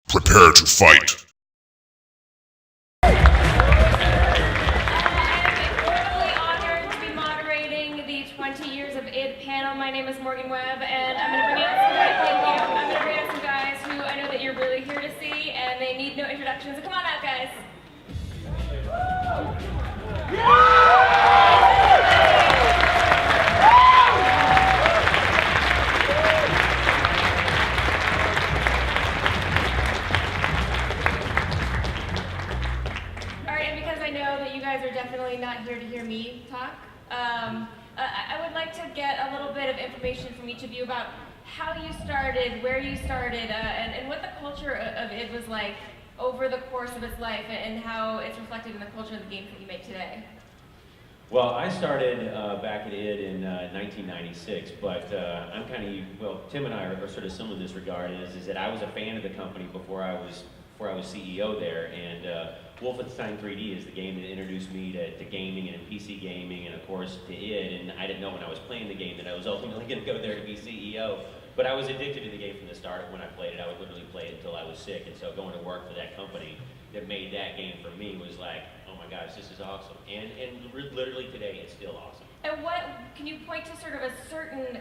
Prepare to fight. I'm incredibly honored to be moderating the 20 Years of ID panel. My name is Morgan Webb, and I'm going to bring out some guys who I know that you're really here to see, and they need no introductions. So come on out, guys. Are definitely not here to hear me talk. I would like to get a little bit of information from each of you about how you started, where you started, and what the culture of ID was like over the course of its life, and how it's reflected in the culture of the games that you make today. Well, I started back at ID in 1996, but I'm kind of, well, Tim and I are sort of similar in this regard, is that I was a fan of the company before I was CEO there, and Wolfenstein 3D is the game that introduced me to gaming and PC gaming, and of course to ID, and I didn't know when I was playing the game that I was ultimately going to go there to be CEO, but I was addicted to the game from the start. When I played it, I would literally play it until I was sick, and so going to work for that company that made that game for me was like, oh my gosh, this is awesome, and literally today it's still awesome. And what, can you point to sort of a certain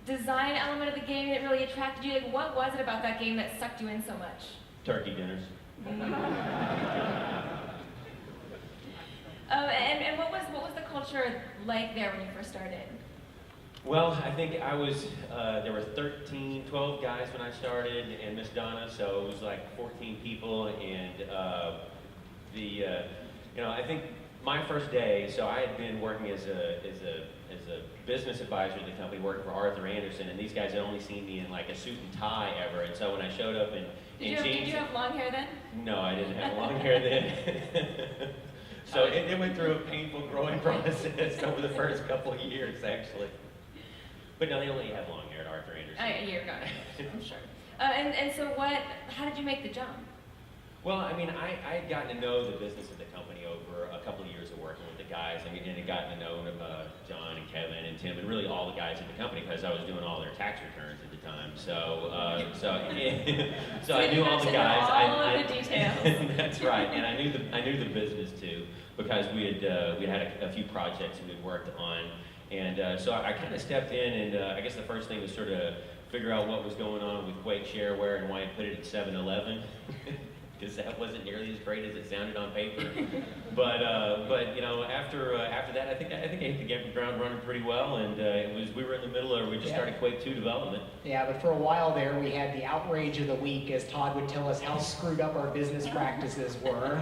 design element of the game that really attracted you? Like, what was it about that game that sucked you in so much? Turkey dinners. And what was the culture like there when you first started? Well, I think I was, there were 12 guys when I started, and Miss Donna, so it was like 14 people, and I think my first day, so I had been working as a business advisor at the company, working for Arthur Anderson, and these guys had only seen me in like a suit and tie ever, and so when I showed up in jeans... Did you have long hair then? No, I didn't have long hair then. So it went through a painful growing process over the first couple of years, actually. But no, they only have long hair at Arthur Anderson. You're got it, I'm sure. And so how did you make the jump? Well, I mean, I had gotten to know the business of the company over a couple of years of working with the guys. I mean, and had gotten to know John and Kevin and Tim and really all the guys at the company because I was doing all their tax returns at the time. So I knew all the guys. All of the details. That's right, and I knew the business too because we had a few projects we had worked on, and so I kind of stepped in, and I guess the first thing was sort of figure out what was going on with Quake shareware and why I put it at 7-Eleven. Because that wasn't nearly as great as it sounded on paper. but after that, I think I hit the ground running pretty well, and we were in the middle, or we just started Quake 2 development. Yeah, but for a while there, we had the outrage of the week as Todd would tell us how screwed up our business practices were.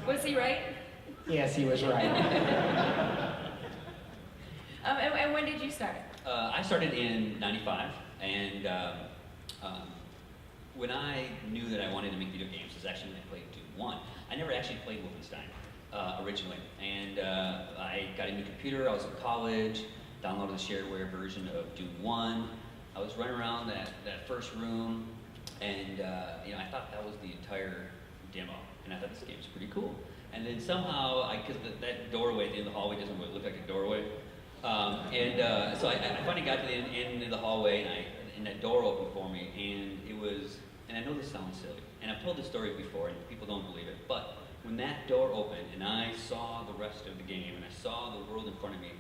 Was he right? Yes, he was right. And when did you start? I started in '95, and when I knew that I wanted to make video games, was actually when I played Doom 1. I never actually played Wolfenstein originally, and I got a new computer. I was in college, downloaded the shareware version of Doom 1. I was running around that first room, and I thought that was the entire demo, and I thought this game was pretty cool. And then somehow, because that doorway at the end of the hallway doesn't really look like a doorway, so I finally got to the end of the hallway, and that door opened for me, and it was. And I know this sounds silly, and I've told this story before, and people don't believe it, but when that door opened and I saw the rest of the game, and I saw the world in front of me,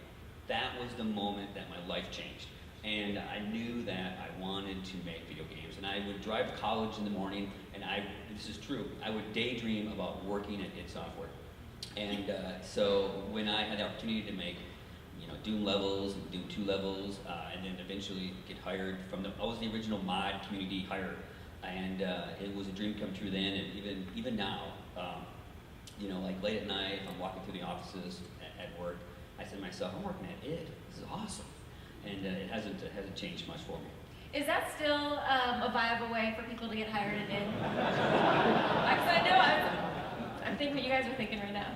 that was the moment that my life changed. And I knew that I wanted to make video games. And I would drive to college in the morning, and this is true, I would daydream about working at id Software. And so when I had the opportunity to make Doom levels, and Doom 2 levels, and then eventually get hired I was the original mod community hire. And it was a dream come true then, and even now, like late at night, if I'm walking through the offices at work, I say to myself, I'm working at ID. This is awesome, and it hasn't changed much for me. Is that still a viable way for people to get hired at ID? Because I know I'm thinking what you guys are thinking right now.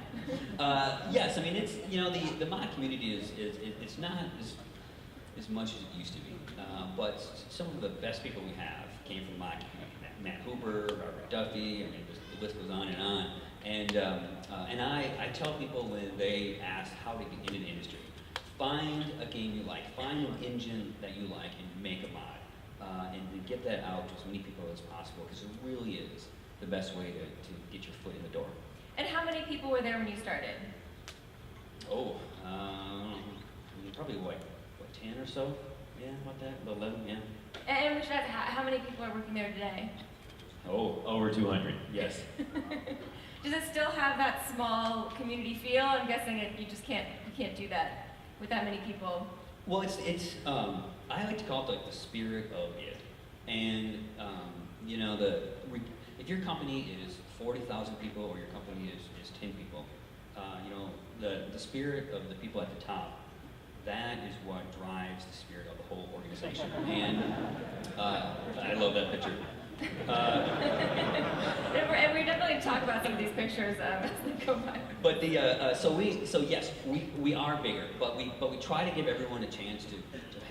Yes, I mean it's the mod community it's not as much as it used to be, but some of the best people we have came from mod community. Matt Hooper, Robert Duffy, I mean the list goes on. And I tell people when they ask how to get into the industry, find a game you like, find an engine that you like, and make a mod. and to get that out to as many people as possible, because it really is the best way to get your foot in the door. And how many people were there when you started? Oh, probably what, 10 or so? Yeah, about that, about 11, yeah. And we should ask, how many people are working there today? Oh, over 200, yes. Does it still have that small community feel? I'm guessing you just can't do that with that many people. Well, it's I like to call it like the spirit of it. And, you know, if your company is 40,000 people or your company is 10 people, you know, the spirit of the people at the top, that is what drives the spirit of the whole organization. And I love that picture. And we definitely talk about some of these pictures as they go by. But so yes, we are bigger, but we try to give everyone a chance to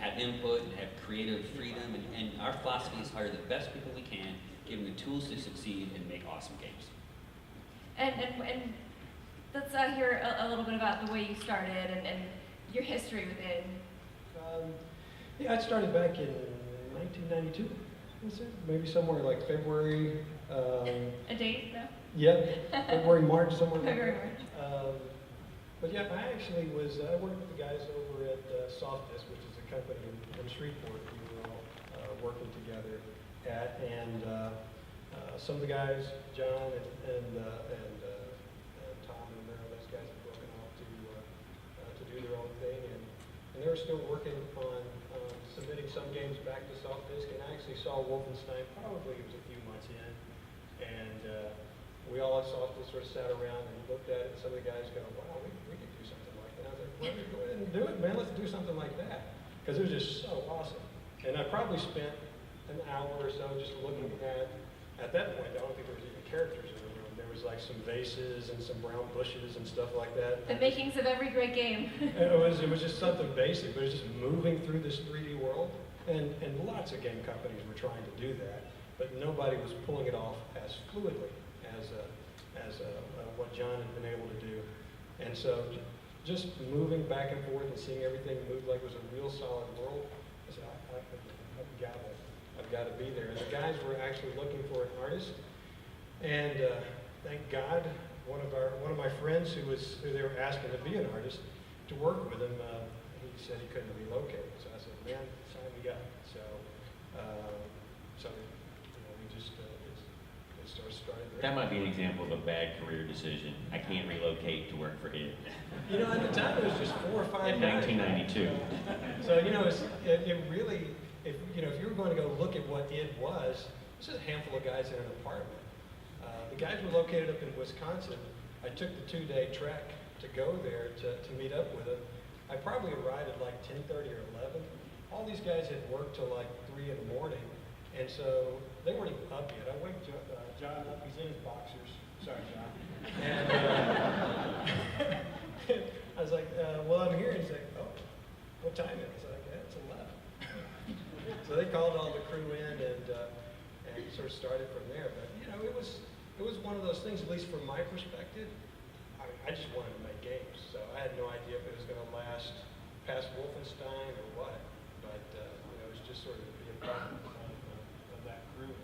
have input and have creative freedom, and our philosophy is hire the best people we can, give them the tools to succeed, and make awesome games. And let's hear a little bit about the way you started and your history with it. Yeah, I started back in 1992. Was it? Maybe somewhere like February. A date, no? Yeah, February, March, somewhere. February, March. But yeah, I actually I worked with the guys over at Softdisk, which is a company in Shreveport we were all working together at, and some of the guys, John and Tom and Merrill, those guys have broken off to do their own thing, and they were still working on submitting some games back to Softdisk, and I actually saw Wolfenstein, probably it was a few months in, and we all at Softdisk sort of sat around and looked at it, and some of the guys go, wow, we could do something like that. I was like, well, go ahead and do it, man, let's do something like that, because it was just so awesome. And I probably spent an hour or so just looking at that point, I don't think there was even characters in the room. There was like some vases and some brown bushes and stuff like that. The makings of every great game. It was just something basic, but it was just moving through this 3D world. And lots of game companies were trying to do that, but nobody was pulling it off as fluidly as what John had been able to do. And so just moving back and forth and seeing everything move like it was a real solid world, I said, I've got to be there. And the guys were actually looking for an artist. And thank God, one of my friends who they were asking to be an artist, to work with him, he said he couldn't relocate. So I said, man, sign me up. So we just started there. That might be an example of a bad career decision. I can't relocate to work for it. You know, at the time it was just 4 or 5 In guys. 1992. So it really, if you were going to go look at what it was, it's just a handful of guys in an apartment. The guys were located up in Wisconsin. I took the 2-day trek to go there to meet up with them. I probably arrived at like 10:30 or 11. All these guys had worked till like 3 in the morning, and so they weren't even up yet. I waked John up. He's in his boxers. Sorry, John. And I was like, well, I'm here. He's like, oh, what time is it? I was like, yeah, it's 11. So they called all the crew in and sort of started from there. But it was one of those things, at least from my perspective. I just wanted to make games, so I had no idea if it was going to last past Wolfenstein or what. But it was just sort of to be a part of that group.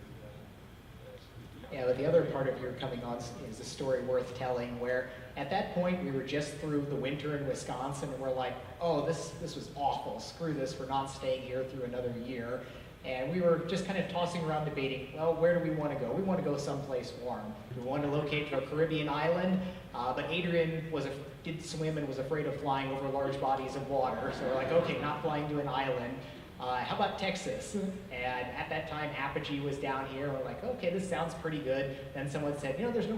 Yeah, but the other part of your coming on is a story worth telling, where at that point we were just through the winter in Wisconsin, and we're like, oh, this was awful. Screw this. We're not staying here through another year. And we were just kind of tossing around debating, well, where do we want to go? We want to go someplace warm. We wanted to locate to a Caribbean island, but Adrian did swim and was afraid of flying over large bodies of water. So we're like, okay, not flying to an island. How about Texas? And at that time, Apogee was down here. We're like, okay, this sounds pretty good. Then someone said, there's no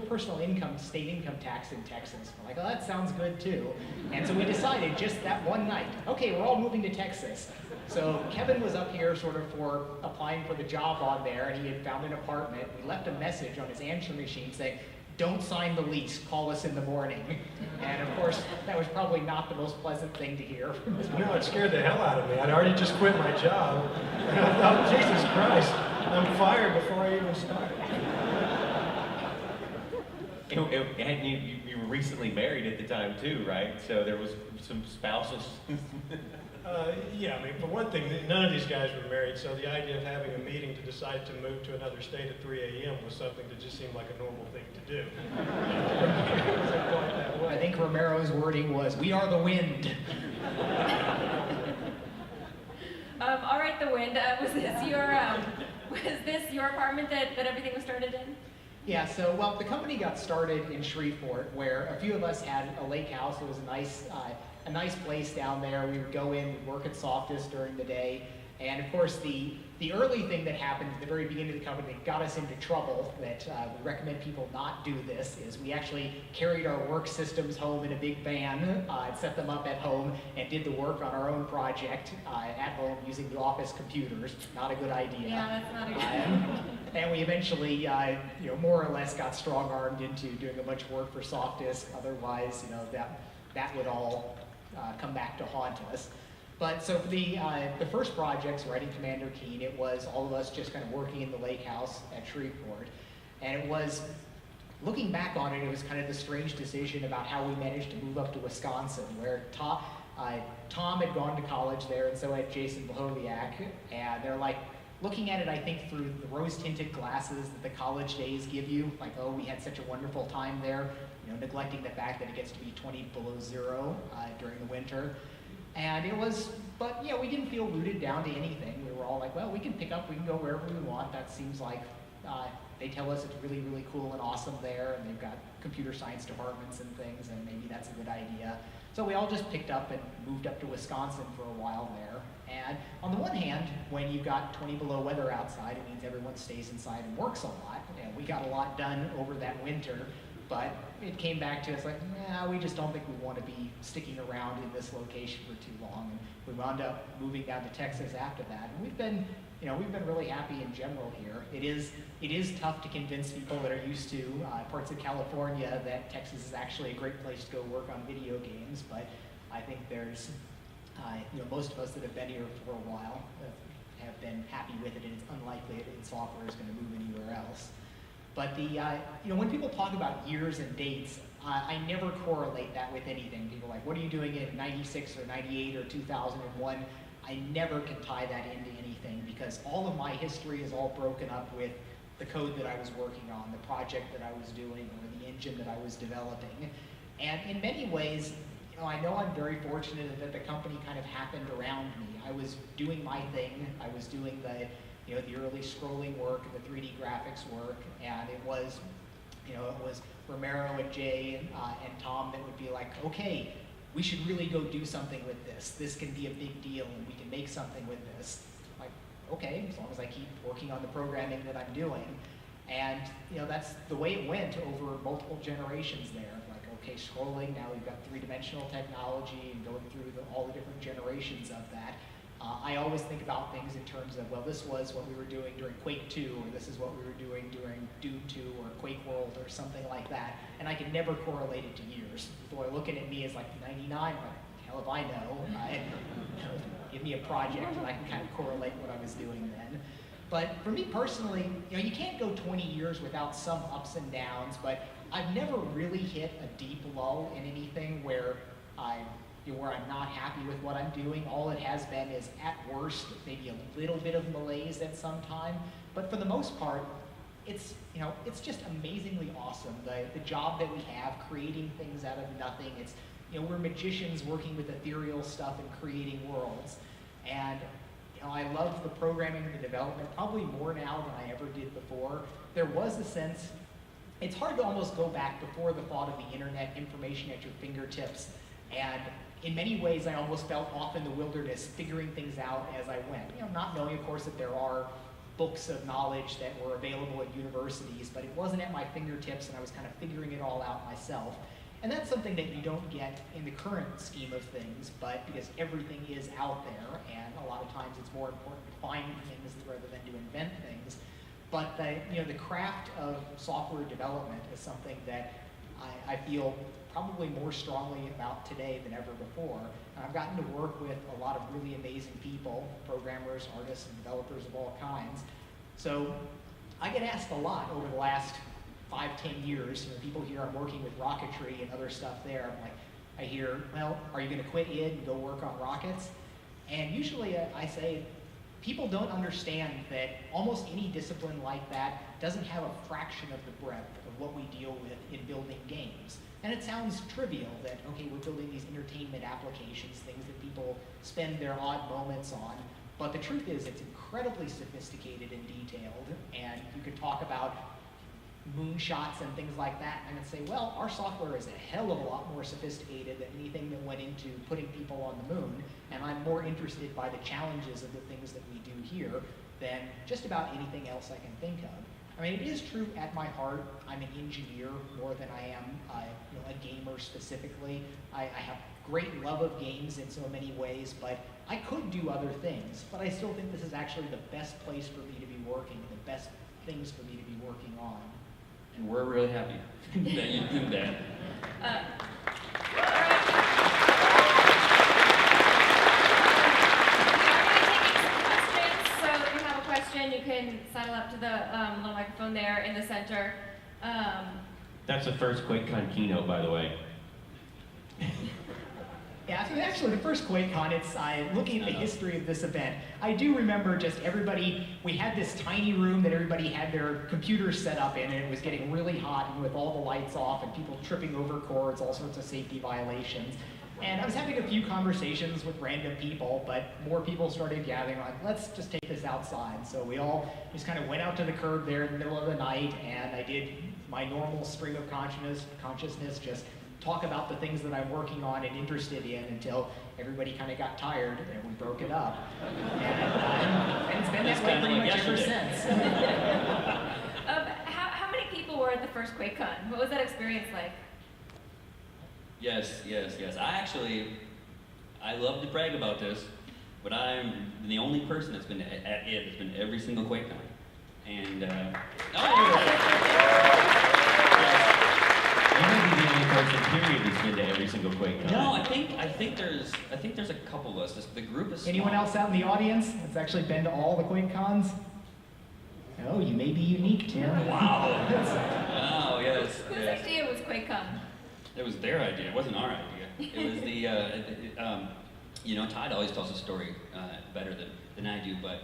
state income tax in Texas. We're like, oh, that sounds good too. And so we decided just that one night, okay, we're all moving to Texas. So Kevin was up here sort of for applying for the job on there, and he had found an apartment. We left a message on his answering machine saying, don't sign the lease, call us in the morning. And of course, that was probably not the most pleasant thing to hear. No, it scared the hell out of me. I'd already just quit my job. And I thought, Jesus Christ, I'm fired before I even started. And you were recently married at the time too, right? So there was some spousal. Yeah, I mean, for one thing, none of these guys were married, so the idea of having a meeting to decide to move to another state at 3 a.m. was something that just seemed like a normal thing to do. It wasn't quite that way. I think Romero's wording was, "We are the wind." All right, the wind. Was this your apartment that everything was started in? Yeah, so, well, the company got started in Shreveport, where a few of us had a lake house. It was a nice place down there. We would go in, we'd work at Softus during the day. And of course, the early thing that happened at the very beginning of the company that got us into trouble, that we recommend people not do this, is we actually carried our work systems home in a big van, and set them up at home, and did the work on our own project at home using the office computers. Not a good idea. Yeah, that's not a good idea. And we eventually, more or less got strong-armed into doing a bunch of work for Softus. Otherwise, that would all come back to haunt us. But so for the first projects, writing Commander Keen, it was all of us just kind of working in the lake house at Shreveport. And it was, looking back on it, it was kind of the strange decision about how we managed to move up to Wisconsin, where Tom had gone to college there, and so had Jason Blahoviak. And they're like, looking at it, I think, through the rose-tinted glasses that the college days give you, like, oh, we had such a wonderful time there, neglecting the fact that it gets to be 20 below zero during the winter. And it was, but we didn't feel rooted down to anything. We were all like, well, we can pick up, we can go wherever we want. That seems like, they tell us it's really, really cool and awesome there, and they've got computer science departments and things, and maybe that's a good idea. So we all just picked up and moved up to Wisconsin for a while there. And on the one hand, when you've got 20 below weather outside, it means everyone stays inside and works a lot. And we got a lot done over that winter. But it came back to us like, we just don't think we want to be sticking around in this location for too long. And we wound up moving down to Texas after that. And we've been really happy in general here. It is tough to convince people that are used to parts of California that Texas is actually a great place to go work on video games. But I think there's, most of us that have been here for a while have been happy with it, and it's unlikely that software is going to move anywhere else. But when people talk about years and dates, I never correlate that with anything. People are like, what are you doing in 96 or 98 or 2001? I never can tie that into anything, because all of my history is all broken up with the code that I was working on, the project that I was doing, or the engine that I was developing. And in many ways, I know I'm very fortunate that the company kind of happened around me. I was doing my thing. I was doing the early scrolling work, the 3D graphics work, and it was Romero and Jay and Tom that would be like, okay, we should really go do something with this. This can be a big deal, and we can make something with this. I'm like, okay, as long as I keep working on the programming that I'm doing. And that's the way it went over multiple generations there. Like, okay, scrolling, now we've got three-dimensional technology and going through all the different generations of that. I always think about things in terms of, well, this was what we were doing during Quake 2, or this is what we were doing during Doom 2, or Quake World, or something like that. And I can never correlate it to years. People are looking at me as like 99, like, hell if I know. Give me a project and I can kind of correlate what I was doing then. But for me personally, you can't go 20 years without some ups and downs, but I've never really hit a deep lull in anything where I'm not happy with what I'm doing. All it has been is, at worst, maybe a little bit of malaise at some time. But for the most part, it's just amazingly awesome. The job that we have, creating things out of nothing. It's, we're magicians working with ethereal stuff and creating worlds. And I love the programming and the development probably more now than I ever did before. There was a sense, it's hard to almost go back before the thought of the internet, information at your fingertips. And in many ways, I almost felt off in the wilderness, figuring things out as I went. Not knowing, of course, that there are books of knowledge that were available at universities, but it wasn't at my fingertips, and I was kind of figuring it all out myself. And that's something that you don't get in the current scheme of things, but because everything is out there, and a lot of times it's more important to find things rather than to invent things. But the craft of software development is something that I feel probably more strongly about today than ever before. And I've gotten to work with a lot of really amazing people, programmers, artists, and developers of all kinds. So I get asked a lot over the last 5-10 years. People hear I'm working with rocketry and other stuff there. I'm like, I hear, well, are you going to quit id and go work on rockets? And usually I say, people don't understand that almost any discipline like that doesn't have a fraction of the breadth of what we deal with in building games. And it sounds trivial that, okay, we're building these entertainment applications, things that people spend their odd moments on, but the truth is it's incredibly sophisticated and detailed, and you could talk about moonshots and things like that, and I'd say, well, our software is a hell of a lot more sophisticated than anything that went into putting people on the moon, and I'm more interested by the challenges of the things that we do here than just about anything else I can think of. I mean, it is true at my heart, I'm an engineer more than I am a gamer specifically. I have great love of games in so many ways, but I could do other things, but I still think this is actually the best place for me to be working, and the best things for me to be working on. And we're really happy that you do that. So if you have a question, you can sidle up to the little microphone there in the center. That's the first QuakeCon keynote, by the way. Yeah, so actually the first QuakeCon, it's looking at the history of this event. I do remember just everybody, we had this tiny room that everybody had their computers set up in, and it was getting really hot and with all the lights off and people tripping over cords, all sorts of safety violations. And I was having a few conversations with random people, but more people started gathering, like, let's just take this outside. So we all just kind of went out to the curb there in the middle of the night, and I did my normal stream of consciousness, just talk about the things that I'm working on and interested in until everybody kind of got tired and we broke it up. And it's been that way pretty much ever since. How many people were at the first QuakeCon? What was that experience like? Yes. I love to brag about this, but I'm the only person that's been at it that's been every single QuakeCon. And You might be the only person, period, that's been to every single QuakeCon. no, I think there's a couple of us. The group is small. Anyone else out in the audience that's actually been to all the QuakeCons? Oh, you may be unique, Tim. Wow. Oh, yes. Whose yes. idea was QuakeCon? It was their idea. It wasn't our idea. It was Todd always tells the story better than I do, but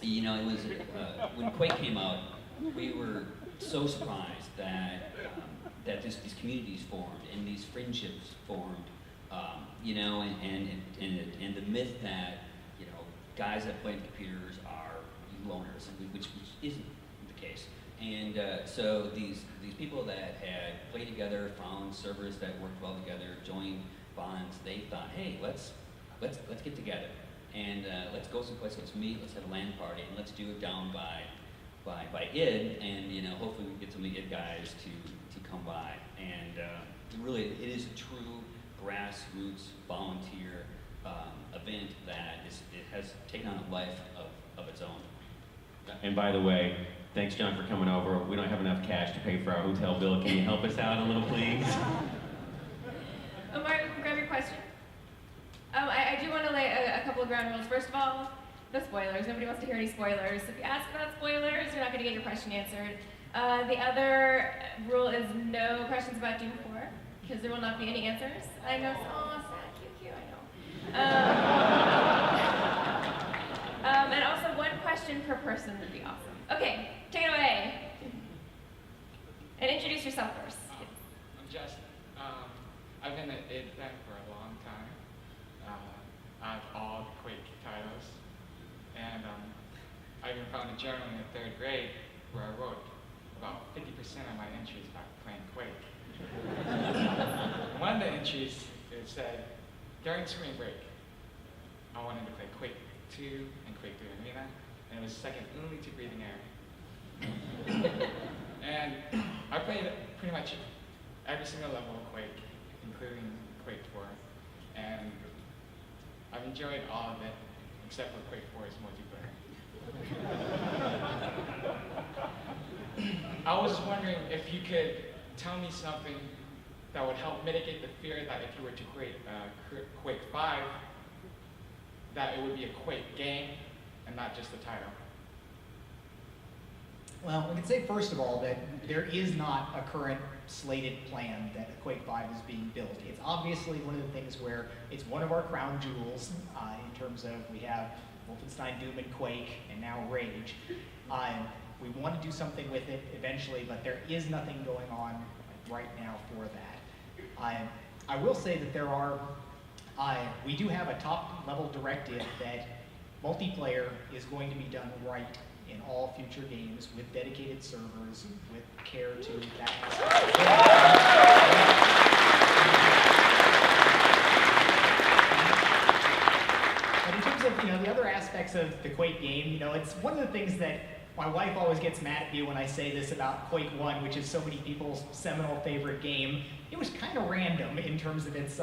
it was when Quake came out, we were so surprised that these communities formed and these friendships formed, and the myth that guys that play computers are loners, which isn't the case. And so these people that had played together, found servers that worked well together, joined bonds. They thought, hey, let's get together and let's go someplace, let's meet, let's have a LAN party, and let's do it down by id, and hopefully we can get some of the id guys to come by. And really, it is a true grassroots volunteer event that it has taken on a life of its own. And by the way, thanks, John, for coming over. We don't have enough cash to pay for our hotel bill. Can you help us out a little, please? Martin, grab your question. I do want to lay a couple of ground rules. First of all, no spoilers. Nobody wants to hear any spoilers. If you ask about spoilers, you're not going to get your question answered. The other rule is no questions about Doom 4, because there will not be any answers. I know, sad, cute, I know. And also one question per person would be awesome. Okay, take it away. And introduce yourself first. I'm Justin. I've been at IDFAC for a long time. I have all the Quake titles. And I even found a journal in the 3rd grade where I wrote about 50% of my entries about playing Quake. One of the entries, it said, during spring break, I wanted to play Quake 2 and Quake 3 Arena, and it was second only to Breathing Air. And I played pretty much every single level of Quake, including Quake 4, and I've enjoyed all of it, except for Quake 4's multiplayer. I was wondering if you could tell me something that would help mitigate the fear that if you were to create Quake 5, that it would be a Quake game and not just the title. Well, we can say first of all that there is not a current slated plan that a Quake 5 is being built. It's obviously one of the things where it's one of our crown jewels in terms of we have Wolfenstein, Doom, and Quake, and now Rage. We want to do something with it eventually, but there is nothing going on right now for that. I will say that there are, we do have a top level directive that multiplayer is going to be done right in all future games with dedicated servers, with care to that aspect. But in terms of the other aspects of the Quake game, it's one of the things that my wife always gets mad at me when I say this about Quake 1, which is so many people's seminal favorite game. It was kind of random in terms of its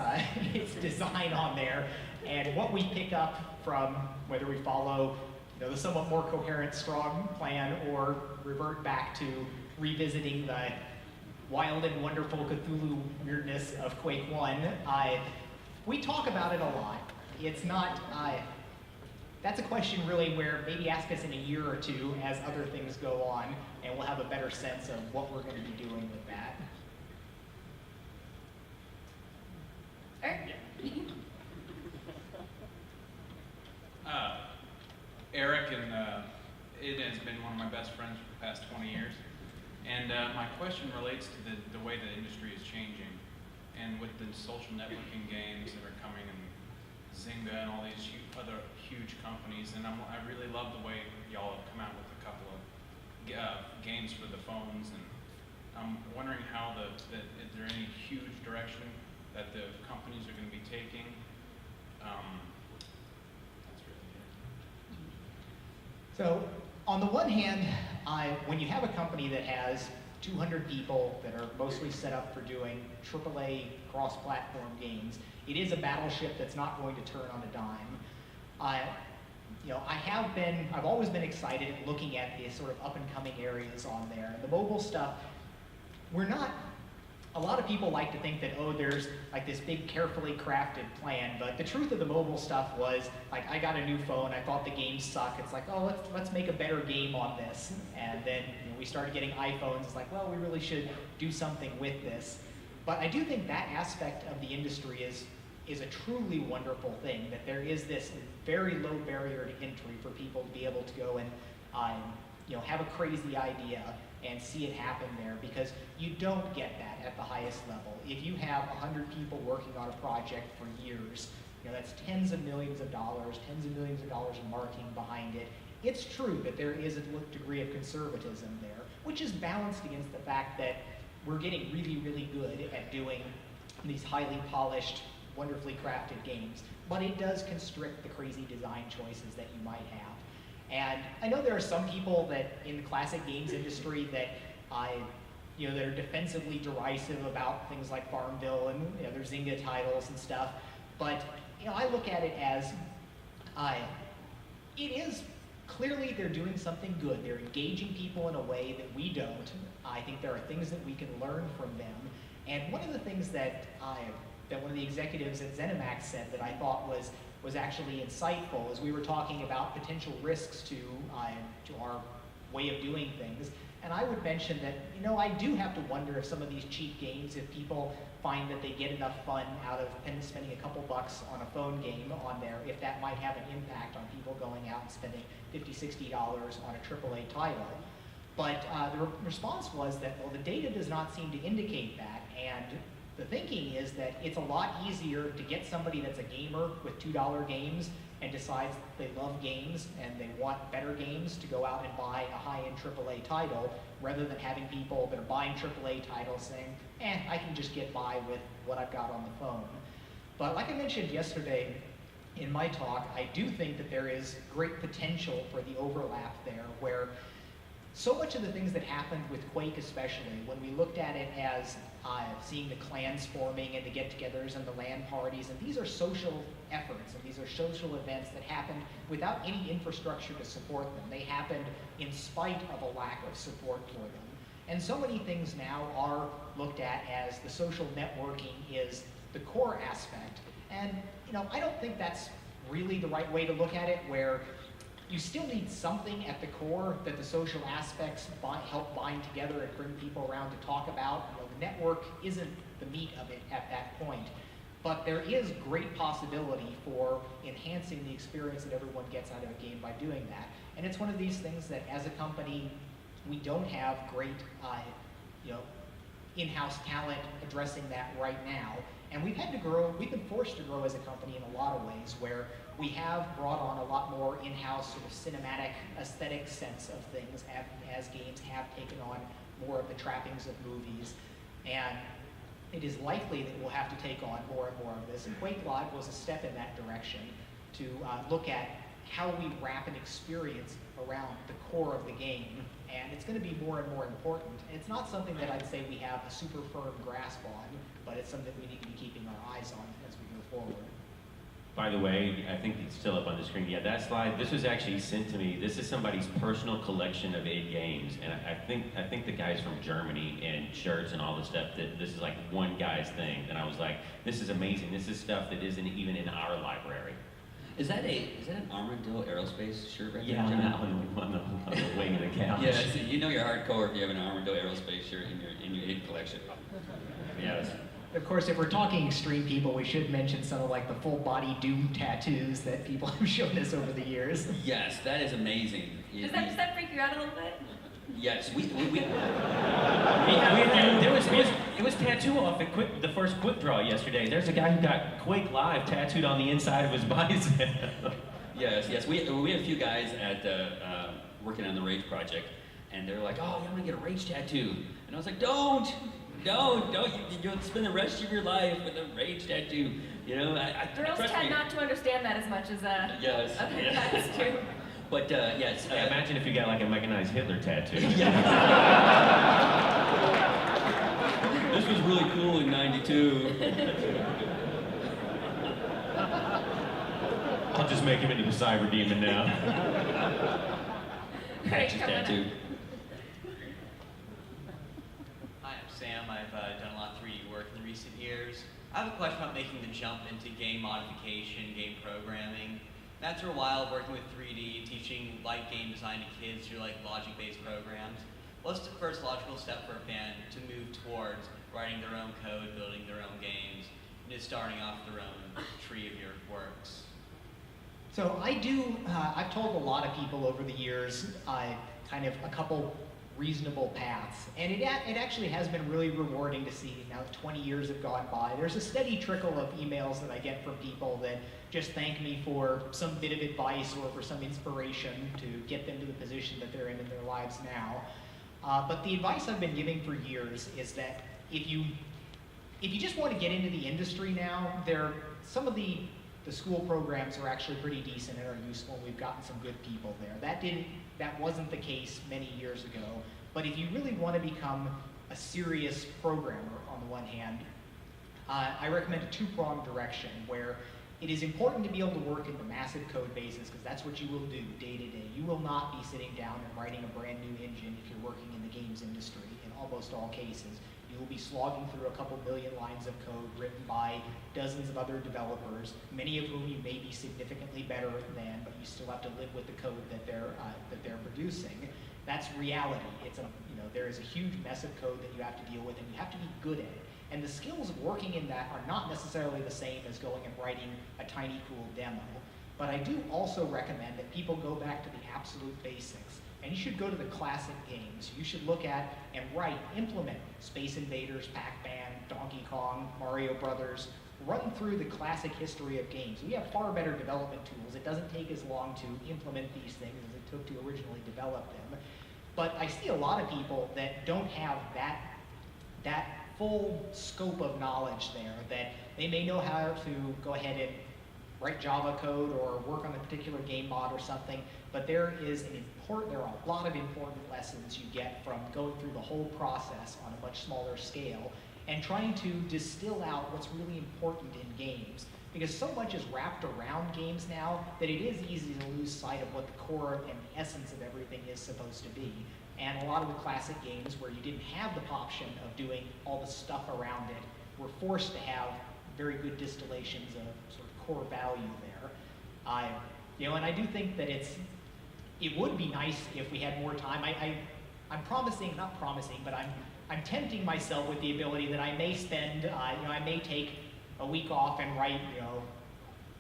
design on there, and what we pick up from whether we follow the somewhat more coherent, strong plan or revert back to revisiting the wild and wonderful Cthulhu weirdness of Quake 1. We talk about it a lot. It's not, that's a question really where maybe ask us in a year or two as other things go on, and we'll have a better sense of what we're going to be doing with that. Eric? Eric, and it has been one of my best friends for the past 20 years. And my question relates to the way the industry is changing. And with the social networking games that are coming, and Zynga and all these other huge companies, and I really love the way y'all have come out with a couple of games for the phones. And I'm wondering how is there any huge direction that the companies are going to be taking? So on the one hand, when you have a company that has 200 people that are mostly set up for doing AAA cross-platform games, it is a battleship that's not going to turn on a dime. I've always been excited looking at the sort of up-and-coming areas on there. And the mobile stuff, a lot of people like to think that, there's like this big carefully crafted plan, but the truth of the mobile stuff was, like, I got a new phone, I thought the games suck, it's like, let's make a better game on this. And then we started getting iPhones, it's like, well, we really should do something with this. But I do think that aspect of the industry is a truly wonderful thing, that there is this very low barrier to entry for people to be able to go and have a crazy idea and see it happen there, because you don't get that at the highest level. If you have 100 people working on a project for years, that's tens of millions of dollars in marketing behind it. It's true that there is a degree of conservatism there, which is balanced against the fact that we're getting really, really good at doing these highly polished, wonderfully crafted games, but it does constrict the crazy design choices that you might have. And I know there are some people that in the classic games industry that that are defensively derisive about things like Farmville and their Zynga titles and stuff. But I look at it as it is clearly they're doing something good. They're engaging people in a way that we don't. I think there are things that we can learn from them. And one of the things that one of the executives at ZeniMax said that I thought was actually insightful as we were talking about potential risks to our way of doing things. And I would mention that, I do have to wonder if some of these cheap games, if people find that they get enough fun out of spending a couple bucks on a phone game on there, if that might have an impact on people going out and spending $50, $60 on a AAA title. But the response was that, well, the data does not seem to indicate that, and the thinking is that it's a lot easier to get somebody that's a gamer with $2 games and decides they love games and they want better games to go out and buy a high-end AAA title, rather than having people that are buying AAA titles saying, I can just get by with what I've got on the phone. But like I mentioned yesterday in my talk, I do think that there is great potential for the overlap there, where so much of the things that happened with Quake especially, when we looked at it as seeing the clans forming and the get-togethers and the LAN parties, and these are social efforts and these are social events that happened without any infrastructure to support them. They happened in spite of a lack of support for them. And so many things now are looked at as the social networking is the core aspect. And I don't think that's really the right way to look at it, where you still need something at the core that the social aspects help bind together and bring people around to talk about. You know, the network isn't the meat of it at that point, but there is great possibility for enhancing the experience that everyone gets out of a game by doing that. And it's one of these things that as a company, we don't have great in-house talent addressing that right now. And we've had to grow, we've been forced to grow as a company in a lot of ways, where we have brought on a lot more in-house sort of cinematic aesthetic sense of things as games have taken on more of the trappings of movies. And it is likely that we'll have to take on more and more of this. And Quake Live was a step in that direction to look at how we wrap an experience around the core of the game. And it's going to be more and more important. And it's not something that I'd say we have a super firm grasp on, but it's something we need to be keeping our eyes on as we go forward. By the way, I think it's still up on the screen. Yeah, that slide, this was actually sent to me. This is somebody's personal collection of 8 games. And I think the guy's from Germany and shirts and all this stuff, that this is like one guy's thing. And I was like, this is amazing. This is stuff that isn't even in our library. Is that an Armadillo Aerospace shirt right Yeah, there? on the wing of the couch. Yeah, so you know you're hardcore if you have an Armadillo Aerospace shirt in your 8 collection. Yes. Of course, if we're talking extreme people, we should mention some of like the full body Doom tattoos that people have shown us over the years. Yes, that is amazing. Does that freak you out a little bit? Yes, It was tattoo off at the first Quick Draw yesterday. There's a guy who got Quake Live tattooed on the inside of his bicep. Yes. We had a few guys at working on the Rage project, and they're like, "Oh, you want to get a Rage tattoo?" And I was like, "Don't! You'll spend the rest of your life with a Rage tattoo." You know, Girls trust tend me. not to understand that as much as Yes. other Yeah. guys do. But yes. Yeah, imagine if you got like a mechanized Hitler tattoo. This was really cool in '92. I'll just make him into the cyber demon now. Patches coming up. tattoo. Hi, I'm Sam. I've done a lot of 3D work in recent years. I have a question about making the jump into game modification, game programming. And after a while of working with 3D, teaching light game design to kids through like logic-based programs, what's the first logical step for a fan to move towards writing their own code, building their own games, and just starting off their own tree of your works? So I've told a lot of people over the years kind of a couple reasonable paths. And it actually has been really rewarding to see. Now that 20 years have gone by, there's a steady trickle of emails that I get from people that just thank me for some bit of advice or for some inspiration to get them to the position that they're in their lives now. But the advice I've been giving for years is that if you just want to get into the industry now, some of the school programs are actually pretty decent and are useful, and we've gotten some good people there. That wasn't the case many years ago. But if you really want to become a serious programmer, on the one hand, I recommend a 2-pronged direction where it is important to be able to work in the massive code bases, because that's what you will do day to day. You will not be sitting down and writing a brand new engine if you're working in the games industry in almost all cases. You will be slogging through a couple billion lines of code written by dozens of other developers, many of whom you may be significantly better than, but you still have to live with the code that they're producing. That's reality. There is a huge mess of code that you have to deal with, and you have to be good at it. And the skills of working in that are not necessarily the same as going and writing a tiny cool demo. But I do also recommend that people go back to the absolute basics. And you should go to the classic games. You should look at and implement Space Invaders, Pac-Man, Donkey Kong, Mario Brothers. Run through the classic history of games. We have far better development tools. It doesn't take as long to implement these things as it took to originally develop them. But I see a lot of people that don't have that full scope of knowledge there, that they may know how to go ahead and write Java code or work on a particular game mod or something, but there are a lot of important lessons you get from going through the whole process on a much smaller scale and trying to distill out what's really important in games. Because so much is wrapped around games now that it is easy to lose sight of what the core and the essence of everything is supposed to be. And a lot of the classic games where you didn't have the option of doing all the stuff around it were forced to have very good distillations of sort of core value there. And I do think that it would be nice if we had more time. I'm promising, not promising, but I'm tempting myself with the ability that I may spend, I may take a week off and write,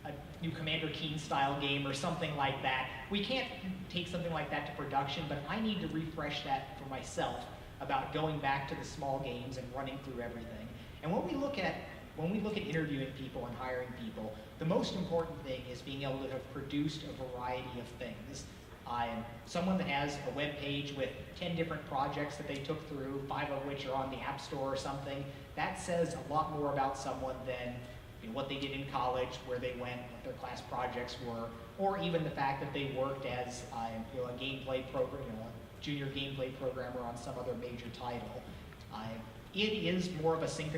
a new Commander Keen style game or something like that. We can't take something like that to production, but I need to refresh that for myself about going back to the small games and running through everything. And when we look at interviewing people and hiring people, the most important thing is being able to have produced a variety of things. Someone that has a web page with 10 different projects that they took through, 5 of which are on the App Store or something, that says a lot more about someone than what they did in college, where they went, what their class projects were, or even the fact that they worked as a gameplay program, a junior gameplay programmer on some other major title. It is more of a sink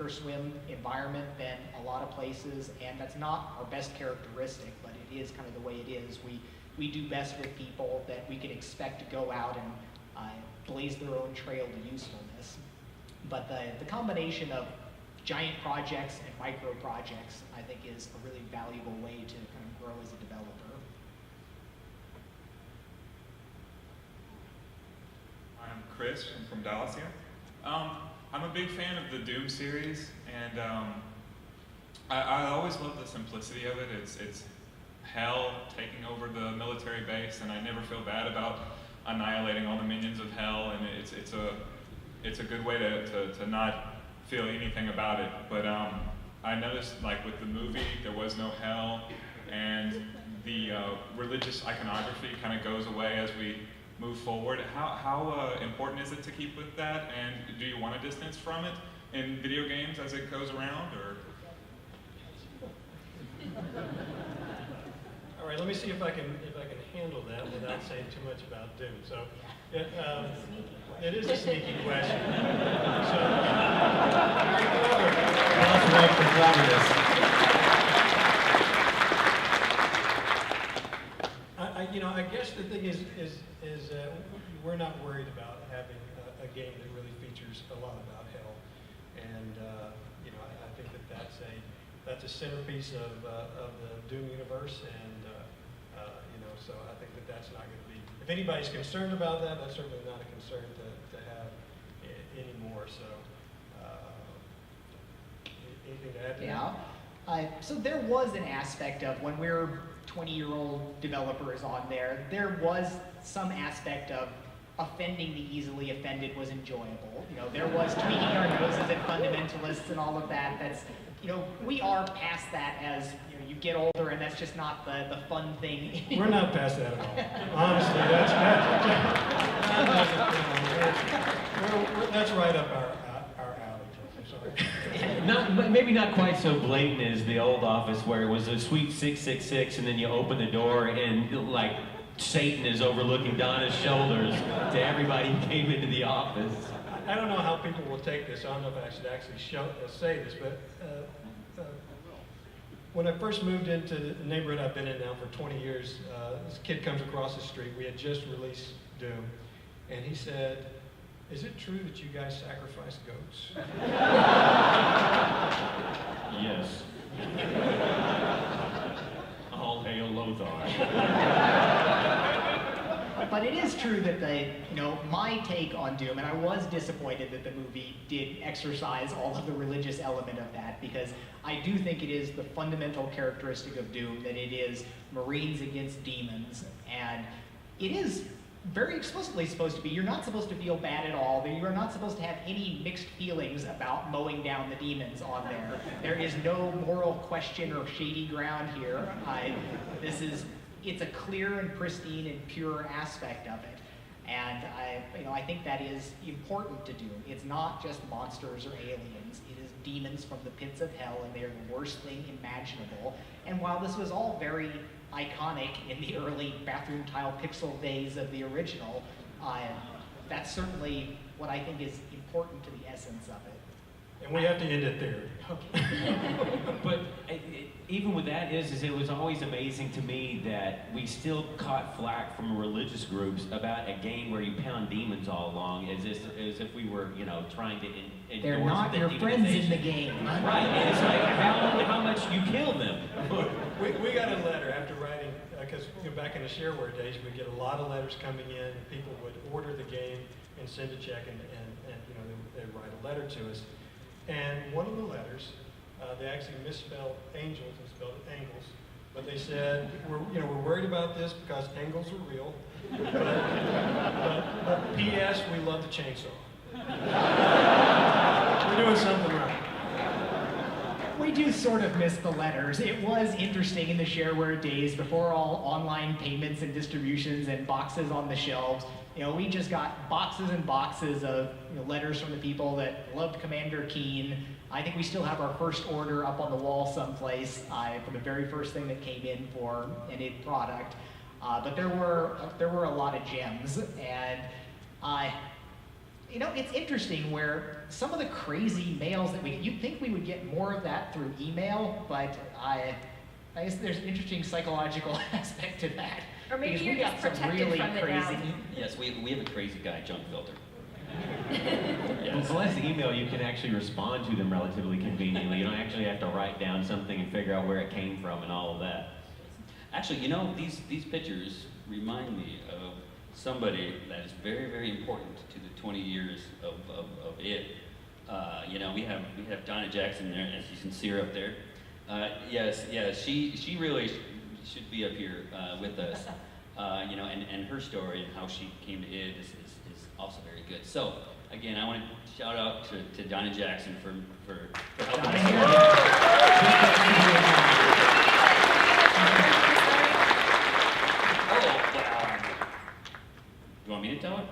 or swim environment than a lot of places, and that's not our best characteristic, but it is kind of the way it is. We do best with people that we can expect to go out and blaze their own trail to usefulness. But the combination of giant projects and micro projects, I think, is a really valuable way to kind of grow as a developer. I'm Chris, I'm from Dallas here. I'm a big fan of the Doom series, and I always love the simplicity of it. It's Hell taking over the military base, and I never feel bad about annihilating all the minions of Hell, and it's a good way to not feel anything about it. But I noticed, like with the movie, there was no Hell, and the religious iconography kind of goes away as we move forward. How important is it to keep with that, and do you want a distance from it in video games as it goes around, or? All right, let me see if I can handle that without saying too much about Doom. So, it is a sneaky question. So, Lots of room for cleverness. I guess the thing is we're not worried about having a game that really features a lot about Hell, and I think that's a centerpiece of the Doom universe, and so I think that's not going to be. If anybody's concerned about that, that's certainly not a concern to have anymore. So, anything to add to that? Yeah. So there was an aspect of when we were 20-year-old developers on there was some aspect of offending the easily offended was enjoyable. There was tweaking our noses at fundamentalists and all of that. That's, we are past that as you get older, and that's just not the fun thing. We're not past that at all. Honestly, that's right up our alley. I'm sorry. Maybe not quite so blatant as the old Office, where it was a sweet 666, and then you open the door and like Satan is overlooking Donna's shoulders to everybody who came into the office. I don't know how people will take this. I don't know if I should actually say this, but when I first moved into the neighborhood I've been in now for 20 years, this kid comes across the street. We had just released Doom, and he said, "Is it true that you guys sacrifice goats?" Yes. All hail Lothar. But it is true that my take on Doom, and I was disappointed that the movie did exercise all of the religious element of that, because I do think it is the fundamental characteristic of Doom that it is Marines against demons, and it is very explicitly supposed to be, you're not supposed to feel bad at all, that you are not supposed to have any mixed feelings about mowing down the demons on there. There is no moral question or shady ground here. It's a clear and pristine and pure aspect of it. And I think that is important to do. It's not just monsters or aliens. It is demons from the pits of hell, and they are the worst thing imaginable. And while this was all very iconic in the early bathroom tile pixel days of the original, that's certainly what I think is important to the essence of it. And we have to end it there. But even with that is it was always amazing to me that we still caught flack from religious groups about a game where you pound demons all along, as if we were, trying to endorse They're not the your friends in the demonization. game. Right, and it's like, how much you kill them? We got a letter after writing, because back in the shareware days, we'd get a lot of letters coming in, and people would order the game and send a check, and they'd write a letter to us. And one of the letters, they actually misspelled angels and spelled it angles. But they said, we're worried about this because angles are real. But P.S., we love the chainsaw. We're doing something right. We do sort of miss the letters. It was interesting in the shareware days before all online payments and distributions and boxes on the shelves. We just got boxes and boxes of letters from the people that loved Commander Keen. I think we still have our first order up on the wall someplace for the very first thing that came in for an id product. But there were a lot of gems, and it's interesting where some of the crazy mails that you'd think we would get more of that through email, but I guess there's an interesting psychological aspect to that. Or maybe because you're we just got some protected really from it crazy. now. Yes, we have a crazy guy junk filter. Well, the less email, you can actually respond to them relatively conveniently. You don't actually have to write down something and figure out where it came from and all of that. Actually, these pictures remind me of somebody that is very, very important to the 20 years of it. We have Donna Jackson there, as you can see her up there. She really should be up here with us. And her story and how she came to it is also very good. So, again, I want to shout out to Donna Jackson for helping us. You want me to tell it?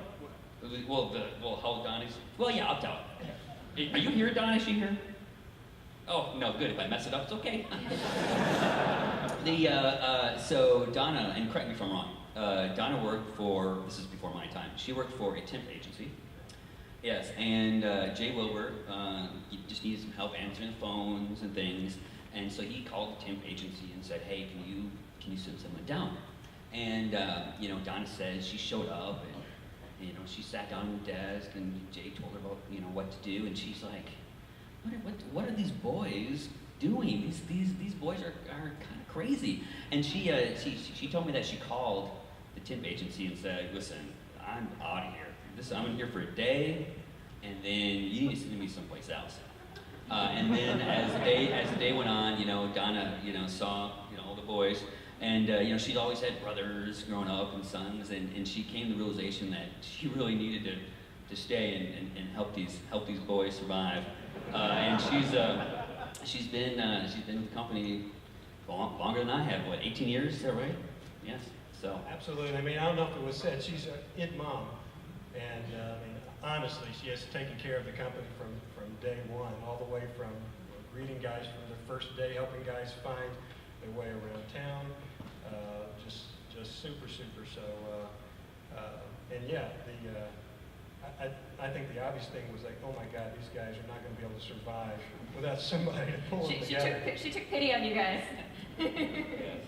Well, how Donna's? Well, yeah, I'll tell it. Are you here, Donna? Is she here? Oh, no, good. If I mess it up, it's okay. So Donna, and correct me if I'm wrong, Donna worked for, this is before my time, she worked for a temp agency. Yes, and Jay Wilbur, he just needed some help answering the phones and things, and so he called the temp agency and said, hey, can you send someone down? And, Donna says she showed up, and, she sat down at the desk, and Jay told her about, what to do, and she's like, what are these boys doing? These boys are kind of crazy. And she told me that she called the temp agency and said, listen, I'm out of here. I'm in here for a day, and then you need to send me someplace else. And then as the day went on, Donna, saw, all the boys, and she'd always had brothers growing up and sons, and she came to the realization that she really needed to stay and help these boys survive. And she's been with the company longer than I have. 18 years? Is that right? Yes. So Absolutely. I don't know if it was said. She's an it mom, and honestly, she has taken care of the company from day one, all the way from greeting guys from the first day, helping guys find their way around town. Just super. So, I think the obvious thing was like, oh my God, these guys are not going to be able to survive without somebody to pull them together. She took pity on you guys.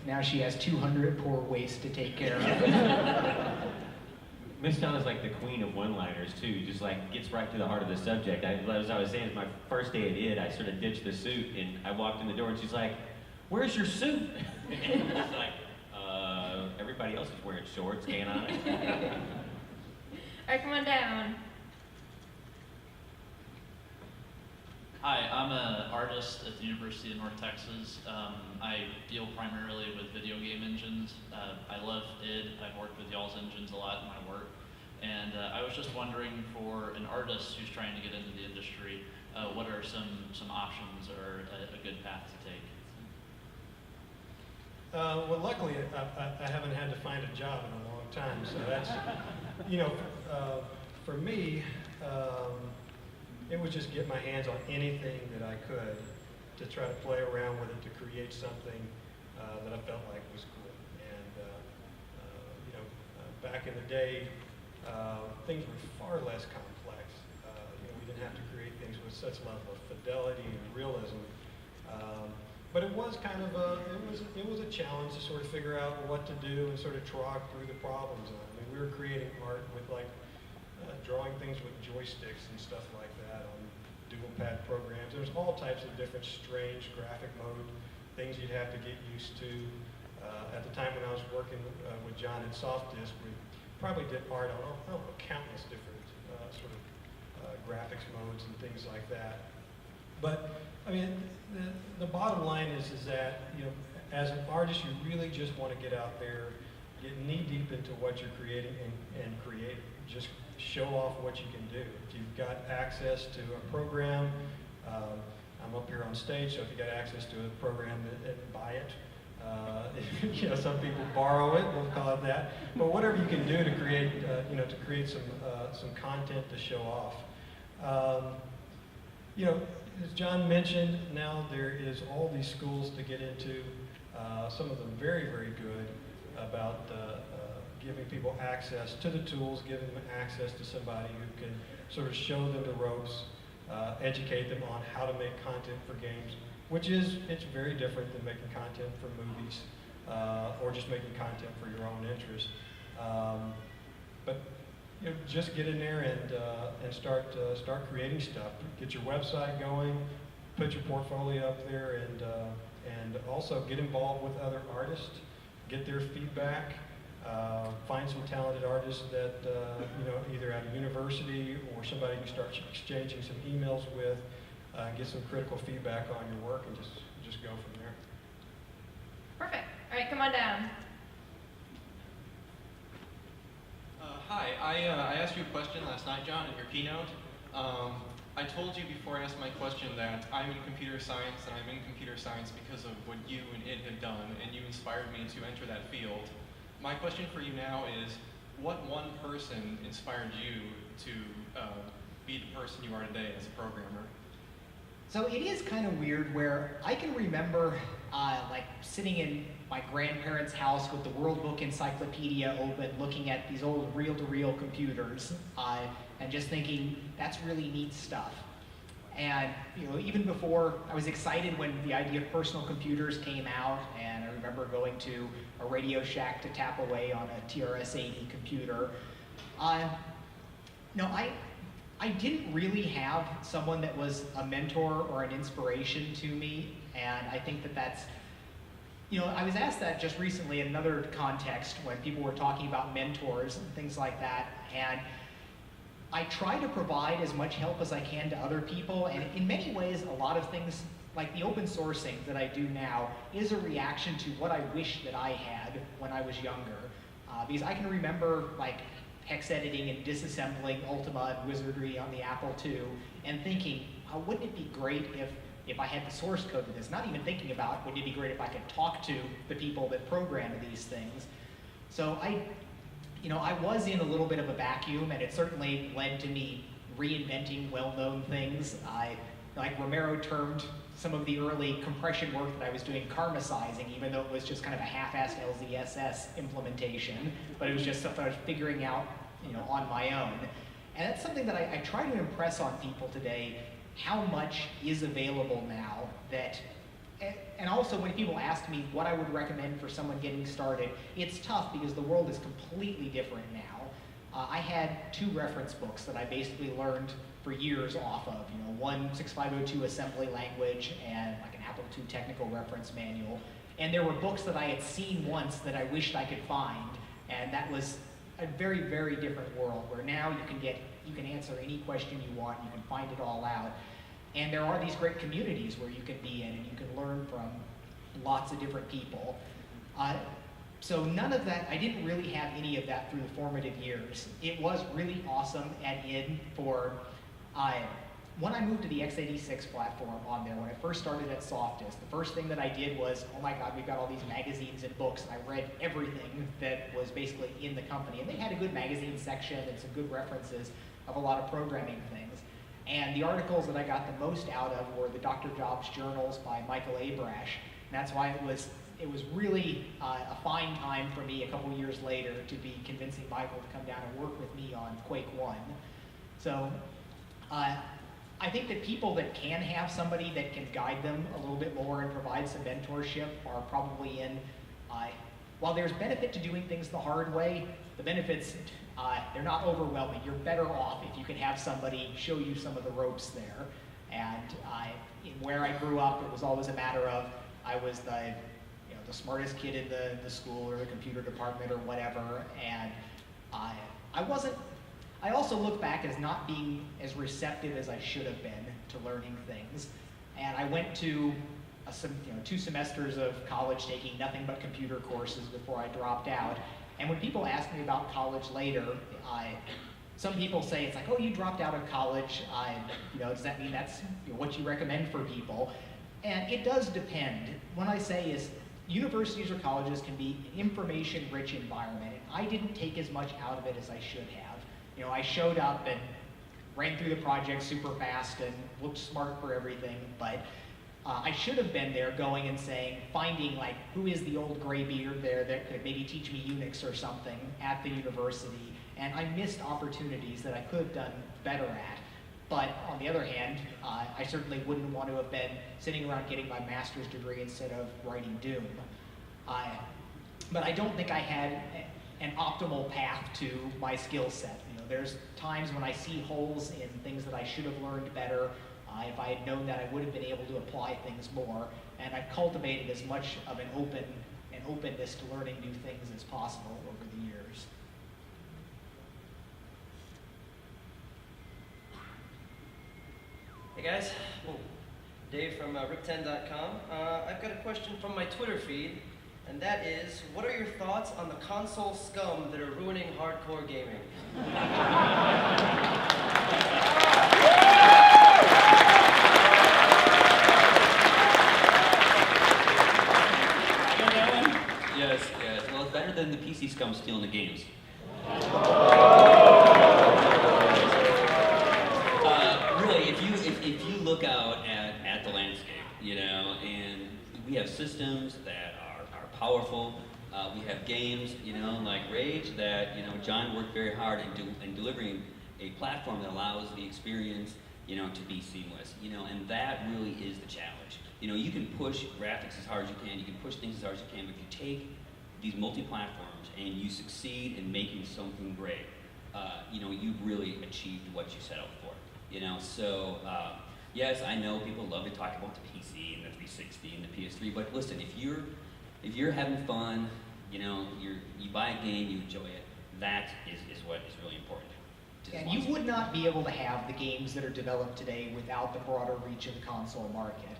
Now she has 200 poor wastes to take care of. Miss Donna's like the queen of one-liners too. Just like gets right to the heart of the subject. As I was saying, it's my first day at ID. I sort of ditched the suit, and I walked in the door, and she's like, "Where's your suit?" And it's like, everybody else is wearing shorts, can't I? All right, come on down. Hi, I'm an artist at the University of North Texas. I deal primarily with video game engines. I love id. I've worked with y'all's engines a lot in my work. And I was just wondering, for an artist who's trying to get into the industry, what are some options or a good path to take? Well, luckily, I haven't had to find a job in a long time, so that's, for me, it was just get my hands on anything that I could to try to play around with it, to create something that I felt like was cool. And, back in the day, things were far less complex. We didn't have to create things with such level of fidelity and realism. But it was kind of it was a challenge to sort of figure out what to do and sort of trog through the problems. We were creating art with drawing things with joysticks and stuff like that on dual pad programs. There's all types of different strange graphic mode things you'd have to get used to. At the time when I was working working with John at SoftDisk, we probably did art on countless different sort of graphics modes and things like that. But I mean, the bottom line is that, you know, as an artist, you really just want to get out there, get knee deep into what you're creating and create. Just show off what you can do. If you've got access to a program, I'm up here on stage, so if you got access to a program, buy it. You know, some people borrow it, we'll call it that. But whatever you can do to create, you know, to create some content to show off. You know, as John mentioned, now there is all these schools to get into. Some of them very, very good about giving people access to the tools, giving them access to somebody who can sort of show them the ropes, educate them on how to make content for games, which is, it's very different than making content for movies or just making content for your own interest. But you know, just get in there and start creating stuff. Get your website going, put your portfolio up there, and also get involved with other artists, get their feedback. Find some talented artists that you know, either at a university or somebody you start exchanging some emails with, get some critical feedback on your work, and just go from there. Perfect. All right, come on down. Hi, I asked you a question last night, John, at your keynote. I told you before I asked my question that I'm in computer science, and I'm in computer science because of what you and it had done, and you inspired me to enter that field. My question for you now is, what one person inspired you to be the person you are today as a programmer? So it is kind of weird where I can remember like sitting in my grandparents' house with the World Book Encyclopedia open, looking at these old reel-to-reel computers, and just thinking, that's really neat stuff. And you know, even before, I was excited when the idea of personal computers came out, and I remember going to a Radio Shack to tap away on a TRS-80 computer. No, I didn't really have someone that was a mentor or an inspiration to me, and I think that that's, you know, I was asked that just recently in another context when people were talking about mentors and things like that, and I try to provide as much help as I can to other people, and in many ways, a lot of things, like the open sourcing that I do now, is a reaction to what I wish that I had when I was younger. Because I can remember like hex editing and disassembling Ultima and Wizardry on the Apple II, and thinking, wouldn't it be great if I had the source code to this? Not even thinking about, wouldn't it be great if I could talk to the people that program these things? So you know, I was in a little bit of a vacuum, and it certainly led to me reinventing well-known things. Like Romero termed some of the early compression work that I was doing karmacizing, even though it was just kind of a half-assed LZSS implementation, but it was just something I was figuring out, you know, on my own. And that's something that I try to impress on people today, how much is available now that, and also when people ask me what I would recommend for someone getting started, it's tough because the world is completely different now. I had 2 reference books that I basically learned for years off of, you know, one 6502 assembly language and like an Apple II technical reference manual. And there were books that I had seen once that I wished I could find, and that was a very, very different world where now you can answer any question you want, you can find it all out. And there are these great communities where you can be in and you can learn from lots of different people. So none of that, I didn't really have any of that through the formative years. It was really awesome at id for, when I moved to the x86 platform on there, when I first started at SoftDisk, the first thing that I did was, oh my God, we've got all these magazines and books, and I read everything that was basically in the company. And they had a good magazine section and some good references of a lot of programming things. And the articles that I got the most out of were the Dr. Jobs journals by Michael Abrash. And that's why it was really a fine time for me a couple years later to be convincing Michael to come down and work with me on Quake 1. So I think that people that can have somebody that can guide them a little bit more and provide some mentorship are probably in, while there's benefit to doing things the hard way, the benefits, they're not overwhelming. You're better off if you can have somebody show you some of the ropes there. And where I grew up, it was always a matter of, I was the the smartest kid in the school or the computer department or whatever, and I wasn't. I also look back as not being as receptive as I should have been to learning things, and I went to 2 semesters of college taking nothing but computer courses before I dropped out. And when people ask me about college later, some people say it's like, oh, you dropped out of college. Does that mean that's what you recommend for people? And it does depend. What I say is universities or colleges can be an information-rich environment, and I didn't take as much out of it as I should have. I showed up and ran through the project super fast and looked smart for everything, but I should have been there going and finding like, who is the old gray beard there that could maybe teach me Unix or something at the university, and I missed opportunities that I could have done better at. But on the other hand, I certainly wouldn't want to have been sitting around getting my master's degree instead of writing Doom. But I don't think I had an optimal path to my skill set. There's times when I see holes in things that I should have learned better. If I had known that, I would have been able to apply things more. And I've cultivated as much of an openness to learning new things as possible over the years. Hey guys, Dave from rip10.com. I've got a question from my Twitter feed, and that is, what are your thoughts on the console scum that are ruining hardcore gaming? Yes. Well, it's better than the PC scum stealing the games. Really, if you look out at the landscape, and we have systems that are powerful. We have games, like Rage that, John worked very hard in delivering a platform that allows the experience, to be seamless, and that really is the challenge. You can push graphics as hard as you can, you can push things as hard as you can, but if you take these multi-platforms and you succeed in making something great, you've really achieved what you set out for. So yes, I know people love to talk about the PC and the 360 and the PS3, but listen, if you're having fun, you buy a game, you enjoy it, that is what is really important. And you would not be able to have the games that are developed today without the broader reach of the console market.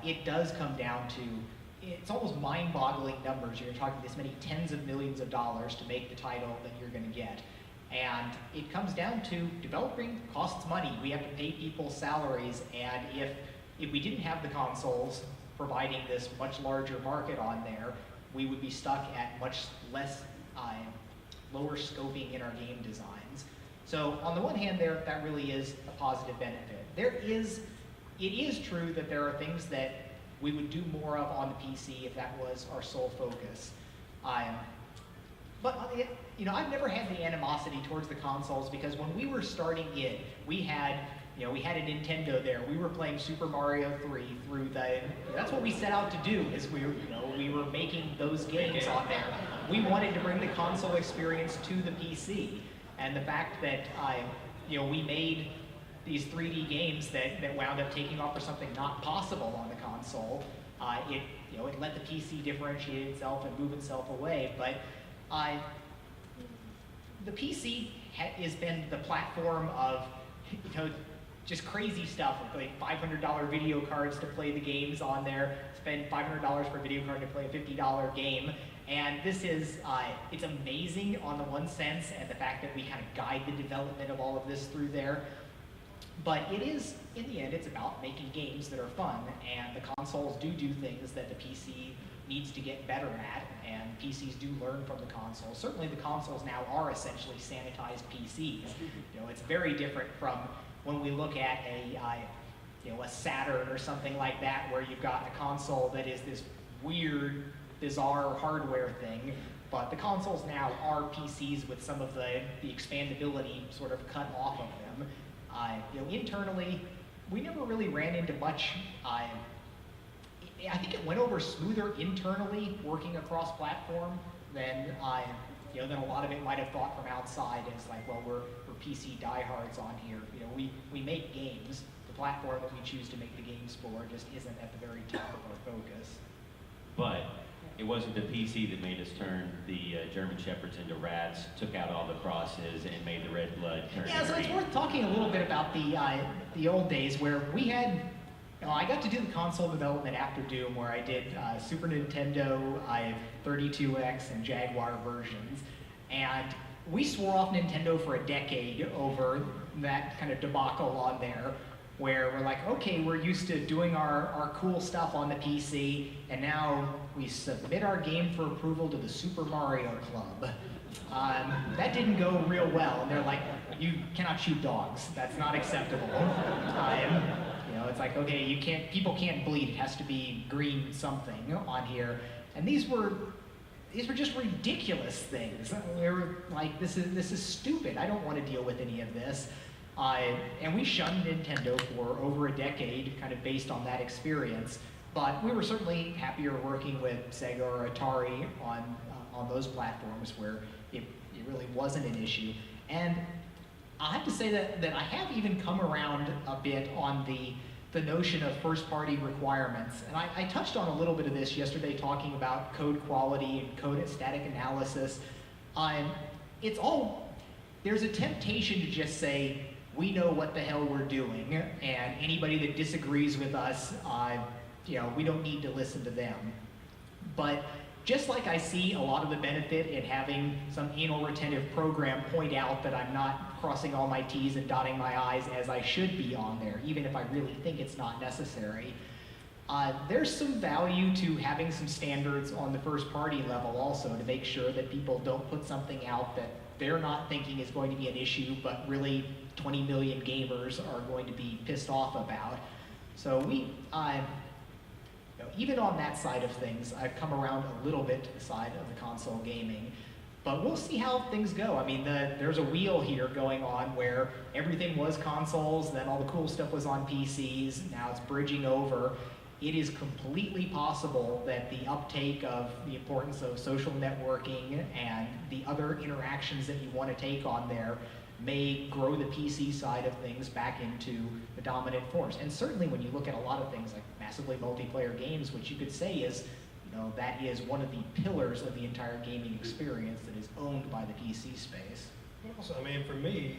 It does come down to, it's almost mind-boggling numbers. You're talking this many tens of millions of dollars to make the title that you're going to get. And it comes down to developing costs money. We have to pay people salaries, and if we didn't have the consoles providing this much larger market on there, we would be stuck at much less lower scoping in our game designs. So on the one hand, that really is a positive benefit. It is true that there are things that we would do more of on the PC if that was our sole focus. But I've never had the animosity towards the consoles, because when we were starting it, we had a Nintendo there. We were playing Super Mario 3 through that's what we set out to do, is we were making those games on there. We wanted to bring the console experience to the PC. And the fact that we made these 3D games that wound up taking off for something not possible on the console, it let the PC differentiate itself and move itself away. But the PC has been the platform of just crazy stuff, like $500 video cards to play the games on there, spend $500 for a video card to play a $50 game. And this is, it's amazing on the one sense, and the fact that we kind of guide the development of all of this through there. But it is, in the end, it's about making games that are fun, and the consoles do things that the PC needs to get better at, and PCs do learn from the consoles. Certainly the consoles now are essentially sanitized PCs. It's very different from when we look at a Saturn or something like that, where you've got a console that is this weird, bizarre hardware thing, but the consoles now are PCs with some of the expandability sort of cut off of them. Internally, we never really ran into much. I think it went over smoother internally working across platform than than a lot of it might have thought from outside. It's like, well, we're PC diehards on here. We make games. The platform that we choose to make the games for just isn't at the very top of our focus. But it wasn't the PC that made us turn the German Shepherds into rats, took out all the crosses, and made the red blood turn Yeah, so it's green. worth talking a little bit about the old days where we had, I got to do the console development after Doom, where I did Super Nintendo, I have 32X and Jaguar versions, and we swore off Nintendo for a decade over that kind of debacle on there, where we're like, okay, we're used to doing our cool stuff on the PC, and now we submit our game for approval to the Super Mario Club. That didn't go real well, and they're like, you cannot shoot dogs. That's not acceptable. It's like, okay, people can't bleed. It has to be green something on here. And these were just ridiculous things. We were like, this is stupid. I don't want to deal with any of this. And we shunned Nintendo for over a decade, kind of based on that experience. But we were certainly happier working with Sega or Atari on those platforms where it really wasn't an issue. And I have to say that I have even come around a bit on the notion of first-party requirements. And I touched on a little bit of this yesterday talking about code quality and code static analysis. There's a temptation to just say, we know what the hell we're doing, and anybody that disagrees with us, we don't need to listen to them. But just like I see a lot of the benefit in having some anal retentive program point out that I'm not crossing all my T's and dotting my I's as I should be on there, even if I really think it's not necessary, there's some value to having some standards on the first party level also to make sure that people don't put something out that they're not thinking is going to be an issue, but really 20 million gamers are going to be pissed off about. So even on that side of things, I've come around a little bit to the side of the console gaming. But we'll see how things go. I mean, there's a wheel here going on where everything was consoles, then all the cool stuff was on PCs, now it's bridging over. It is completely possible that the uptake of the importance of social networking and the other interactions that you want to take on there may grow the PC side of things back into the dominant force. And certainly when you look at a lot of things like massively multiplayer games, which you could say is, that is one of the pillars of the entire gaming experience that is owned by the PC space. Also, for me,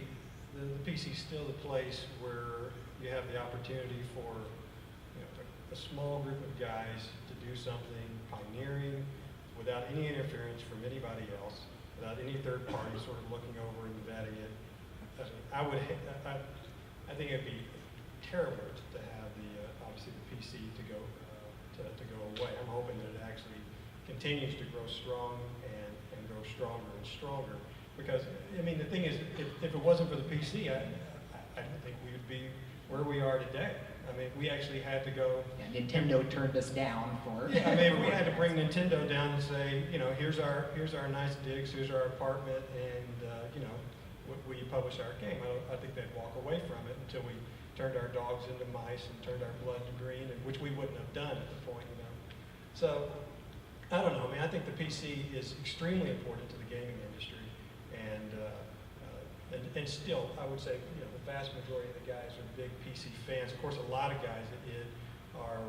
the PC is still the place where you have the opportunity for a small group of guys to do something pioneering without any interference from anybody else, without any third party sort of looking over and vetting it. I think it'd be terrible to have obviously the PC to go away. I'm hoping that it actually continues to grow strong and grow stronger and stronger. Because the thing is, if it wasn't for the PC, I don't think we would be where we are today. We actually had to go. Yeah, Nintendo turned us down for. Yeah, we had to bring Nintendo down and say, here's our nice digs, here's our apartment, and will you publish our game? I think they'd walk away from it until we turned our dogs into mice and turned our blood to green, which we wouldn't have done at the point. So I don't know. I think the PC is extremely important to the gaming industry, and still, I would say, the vast majority of the guys are big PC fans. Of course, a lot of guys at id are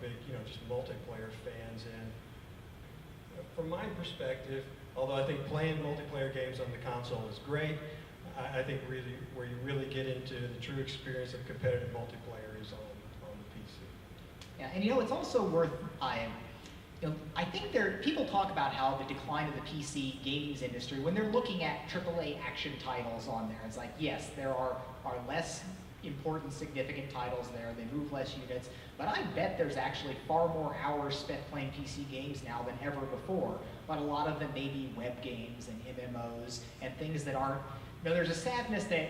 big, just multiplayer fans. And from my perspective, although I think playing multiplayer games on the console is great, I think really where you really get into the true experience of competitive multiplayer is on the PC. Yeah, and it's also worth. I think people talk about how the decline of the PC games industry, when they're looking at AAA action titles on there, it's like, yes, there are less important, significant titles there. They move less units, but I bet there's actually far more hours spent playing PC games now than ever before. But a lot of them may be web games and MMOs and things that aren't. There's a sadness that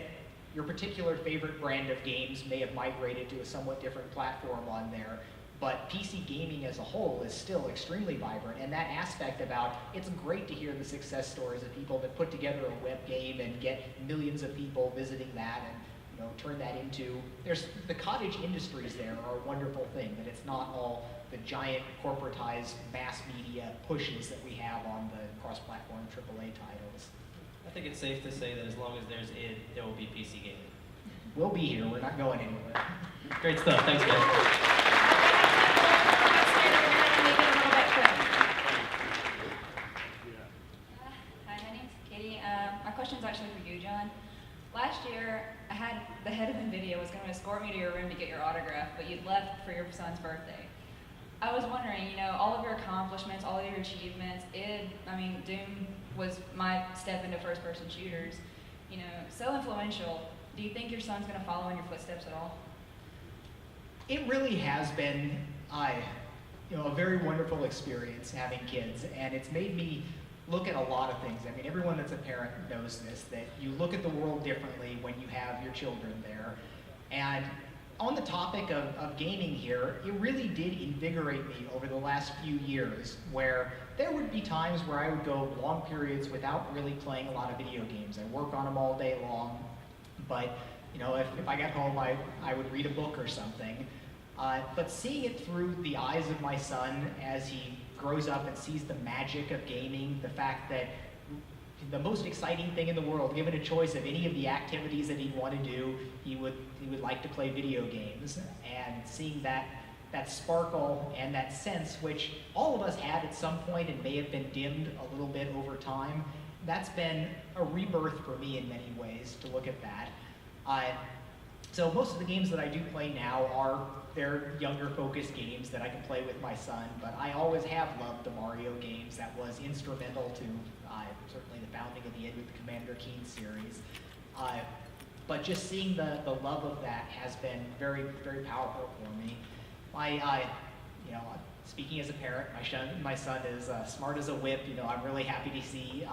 your particular favorite brand of games may have migrated to a somewhat different platform on there. But PC gaming as a whole is still extremely vibrant, and that aspect about, it's great to hear the success stories of people that put together a web game and get millions of people visiting that and turn that into, there's the cottage industries there are a wonderful thing, that it's not all the giant corporatized mass media pushes that we have on the cross-platform AAA titles. I think it's safe to say that as long as there's id, there will be PC gaming. We'll be here, we're not going anywhere. Great stuff, thanks guys. Make it a little bit quick. question's actually for you, John. Last year, I had the head of NVIDIA was going to escort me to your room to get your autograph, but you'd left for your son's birthday. I was wondering, you know, all of your accomplishments, all of your achievements, Doom was my step into first-person shooters, you know, so influential. Do you think your son's going to follow in your footsteps at all? It really has been, a very wonderful experience having kids, and it's made me look at a lot of things. I mean, everyone that's a parent knows this, that you look at the world differently when you have your children there. And on the topic of gaming here, it really did invigorate me over the last few years, where there would be times where I would go long periods without really playing a lot of video games. I work on them all day long, but you know, if I got home, I would read a book or something. But seeing it through the eyes of my son as he grows up and sees the magic of gaming, the fact that the most exciting thing in the world, given a choice of any of the activities that he'd want to do, he would like to play video games. And seeing that sparkle and that sense, which all of us had at some point and may have been dimmed a little bit over time, that's been a rebirth for me in many ways to look at that. So most of the games that I do play now they're younger focused games that I can play with my son, but I always have loved the Mario games. That was instrumental to certainly the founding of the id with the Commander Keen series. But just seeing the love of that has been very, very powerful for me. Speaking as a parent, my son is smart as a whip. You know, I'm really happy to see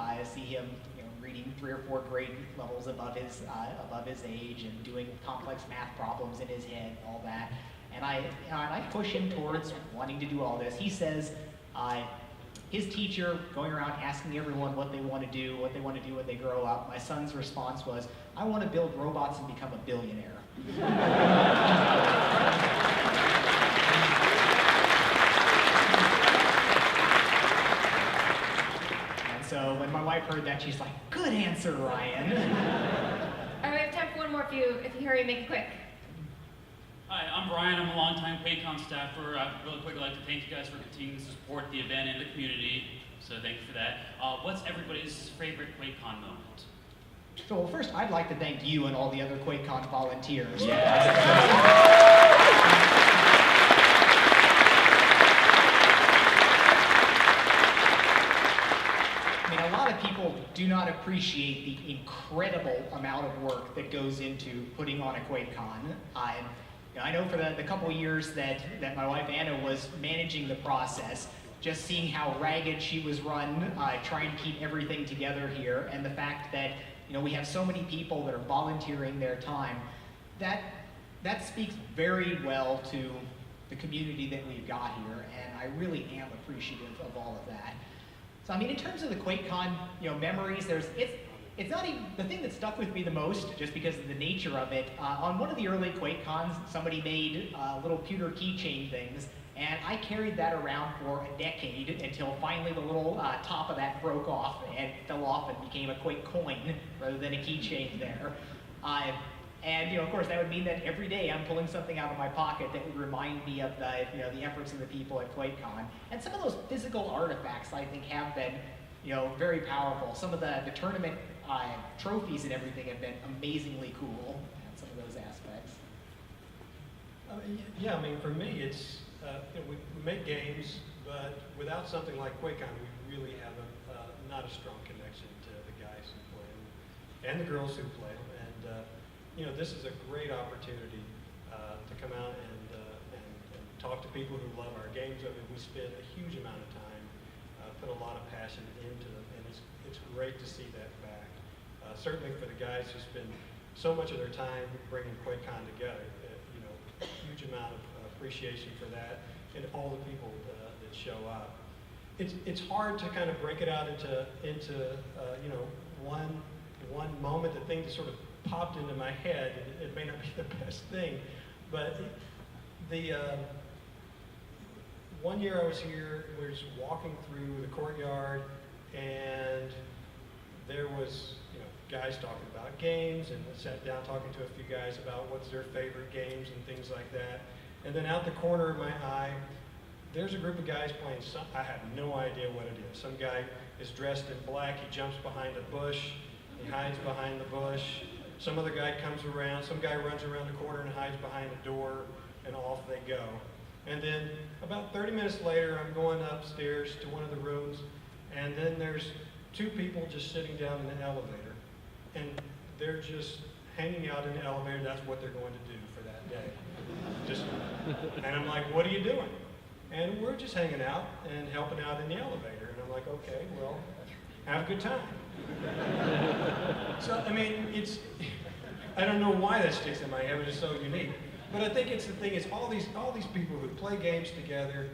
him reading 3 or 4 grade levels above his age and doing complex math problems in his head, all that. And I push him towards wanting to do all this. He says his teacher going around asking everyone what they want to do when they grow up. My son's response was, "I want to build robots and become a billionaire." So when my wife heard that, she's like, "Good answer, Ryan." All right, we have time for one more if you hurry, make it quick. Hi, I'm Brian. I'm a longtime QuakeCon staffer. I'd really quickly like to thank you guys for continuing to support the event and the community. So thank you for that. What's everybody's favorite QuakeCon moment? So first, I'd like to thank you and all the other QuakeCon volunteers. A lot of people do not appreciate the incredible amount of work that goes into putting on a QuakeCon. I know for the couple years that my wife Anna was managing the process, just seeing how ragged she was run, trying to keep everything together here, and the fact that we have so many people that are volunteering their time, that speaks very well to the community that we've got here, and I really am appreciative of all of that. So in terms of the QuakeCon, memories, it's not even the thing that stuck with me the most, just because of the nature of it. On one of the early QuakeCons, somebody made little pewter keychain things, and I carried that around for a decade until finally the little top of that broke off and fell off and became a Quake coin rather than a keychain there. And of course, that would mean that every day I'm pulling something out of my pocket that would remind me of the efforts of the people at QuakeCon. And some of those physical artifacts, I think, have been very powerful. Some of the tournament trophies and everything have been amazingly cool in some of those aspects. For me, it's we make games, but without something like QuakeCon, we really have not a strong connection to the guys who play them and the girls who play them. And this is a great opportunity to come out and talk to people who love our games. We spend a huge amount of time, put a lot of passion into them, and it's great to see that back. Certainly for the guys who spend so much of their time bringing QuakeCon together, huge amount of appreciation for that, and all the people that show up. It's hard to kind of break it out into one moment, the thing that sort of popped into my head. It may not be the best thing, but the one year I was here, we were just walking through the courtyard, and there was guys talking about games, and I sat down talking to a few guys about what's their favorite games and things like that. And then out the corner of my eye, there's a group of guys playing I have no idea what it is. Some guy is dressed in black, he jumps behind a bush, He hides behind the bush. Some other guy comes around, some guy runs around the corner and hides behind the door, and off they go. And then about 30 minutes later, I'm going upstairs to one of the rooms, and then there's two people just sitting down in the elevator, and they're just hanging out in the elevator. That's what they're going to do for that day. And I'm like, what are you doing? And we're just hanging out and helping out in the elevator. And I'm like, okay, well, have a good time. So, I mean, I don't know why that sticks in my head, but it's so unique. But I think it's the thing is all these people who play games together,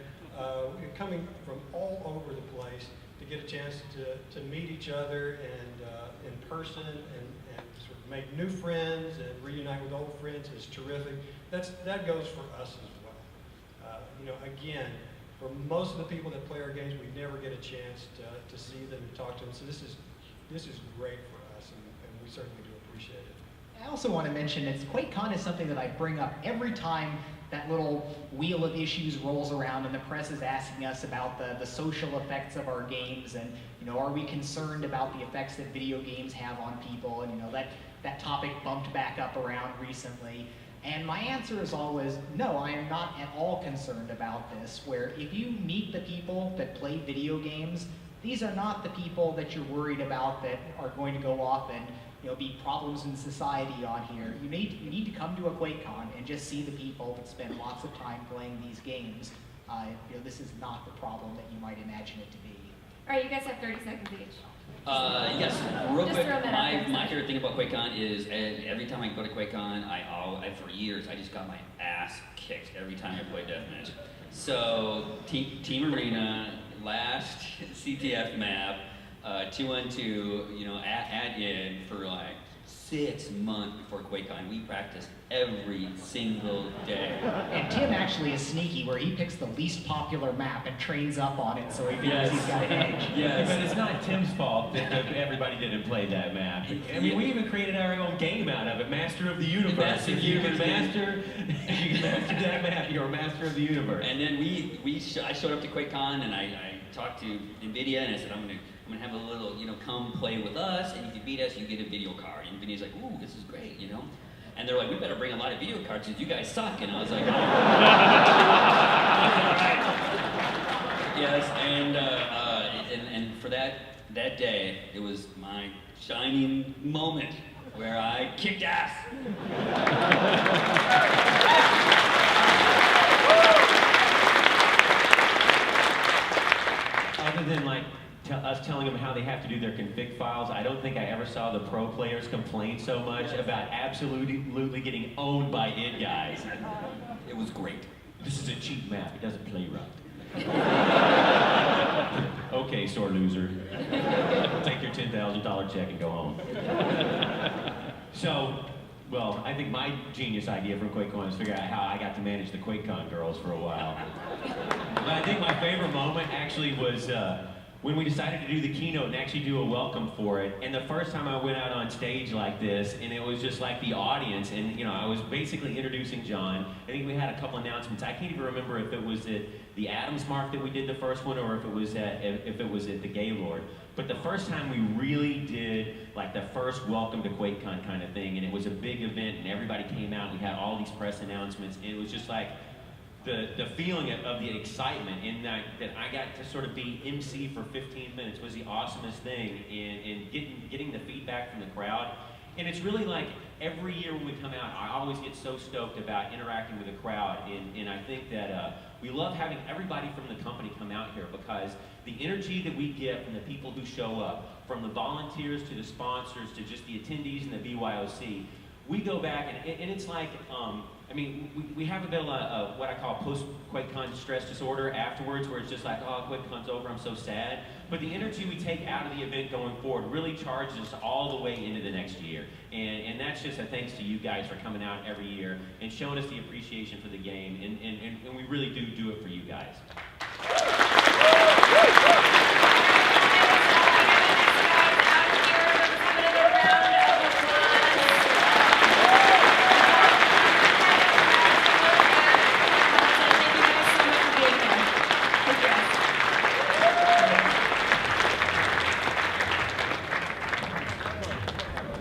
coming from all over the place to get a chance to meet each other and in person and sort of make new friends and reunite with old friends is terrific. That goes for us as well. You know, again, for most of the people that play our games, we never get a chance to see them and talk to them. So this is great for us, and we certainly do appreciate it. I also want to mention that QuakeCon is something that I bring up every time that little wheel of issues rolls around and the press is asking us about the social effects of our games, and you know, are we concerned about the effects that video games have on people? And you know, that topic bumped back up around recently. And my answer is always, no, I am not at all concerned about this, where if you meet the people that play video games, these are not the people that you're worried about that are going to go off and be problems in society on here. You need to come to a QuakeCon and just see the people that spend lots of time playing these games. This is not the problem that you might imagine it to be. All right, you guys have 30 seconds each. Yes, real Just quick, throw that out there. my favorite thing about QuakeCon is every time I go to QuakeCon, for years, I just got my ass kicked every time I played Deathmatch. So, Team Arena, last CTF map, 2-on-2, at id for like 6 months before QuakeCon. We practiced every single day. And Tim actually is sneaky, where he picks the least popular map and trains up on it, so he thinks he's got an edge. Yes, but it's not Tim's fault that everybody didn't play that map. I mean, we even created our own game out of it, Master of the Universe. If you can master that map, you're a Master of the Universe. And then I showed up to QuakeCon and I talked to NVIDIA and I said, I'm gonna have a little, come play with us, and if you beat us, you get a video card. And NVIDIA's like, ooh, this is great, And they're like, we better bring a lot of video cards because you guys suck. And I was like, yes, and for that day, it was my shining moment where I kicked ass. Other than us telling them how they have to do their config files, I don't think I ever saw the pro players complain so much about absolutely getting owned by id guys. It was great. This is a cheap map, it doesn't play right. Okay, sore loser. Take your $10,000 check and go home. So, well, I think my genius idea from QuakeCon is figure out how I got to manage the QuakeCon girls for a while. But I think my favorite moment actually was when we decided to do the keynote and actually do a welcome for it. And the first time I went out on stage like this, and it was just like the audience, and I was basically introducing John. I think we had a couple announcements. I can't even remember if it was at the Adams Mark that we did the first one, or if it was at the Gaylord. But the first time we really did like the first welcome to QuakeCon kind of thing, and it was a big event, and everybody came out. We had all these press announcements, and it was just like the feeling of the excitement in that I got to sort of be MC for 15 minutes was the awesomest thing, and getting the feedback from the crowd. And it's really like every year when we come out, I always get so stoked about interacting with the crowd, and I think that we love having everybody from the company come out here, because the energy that we get from the people who show up, from the volunteers to the sponsors to just the attendees and the BYOC, we go back and it's like, we have a bit of what I call post-QuakeCon stress disorder afterwards, where it's just like, oh, QuakeCon's over, I'm so sad. But the energy we take out of the event going forward really charges us all the way into the next year. And that's just a thanks to you guys for coming out every year and showing us the appreciation for the game. And we really do it for you guys.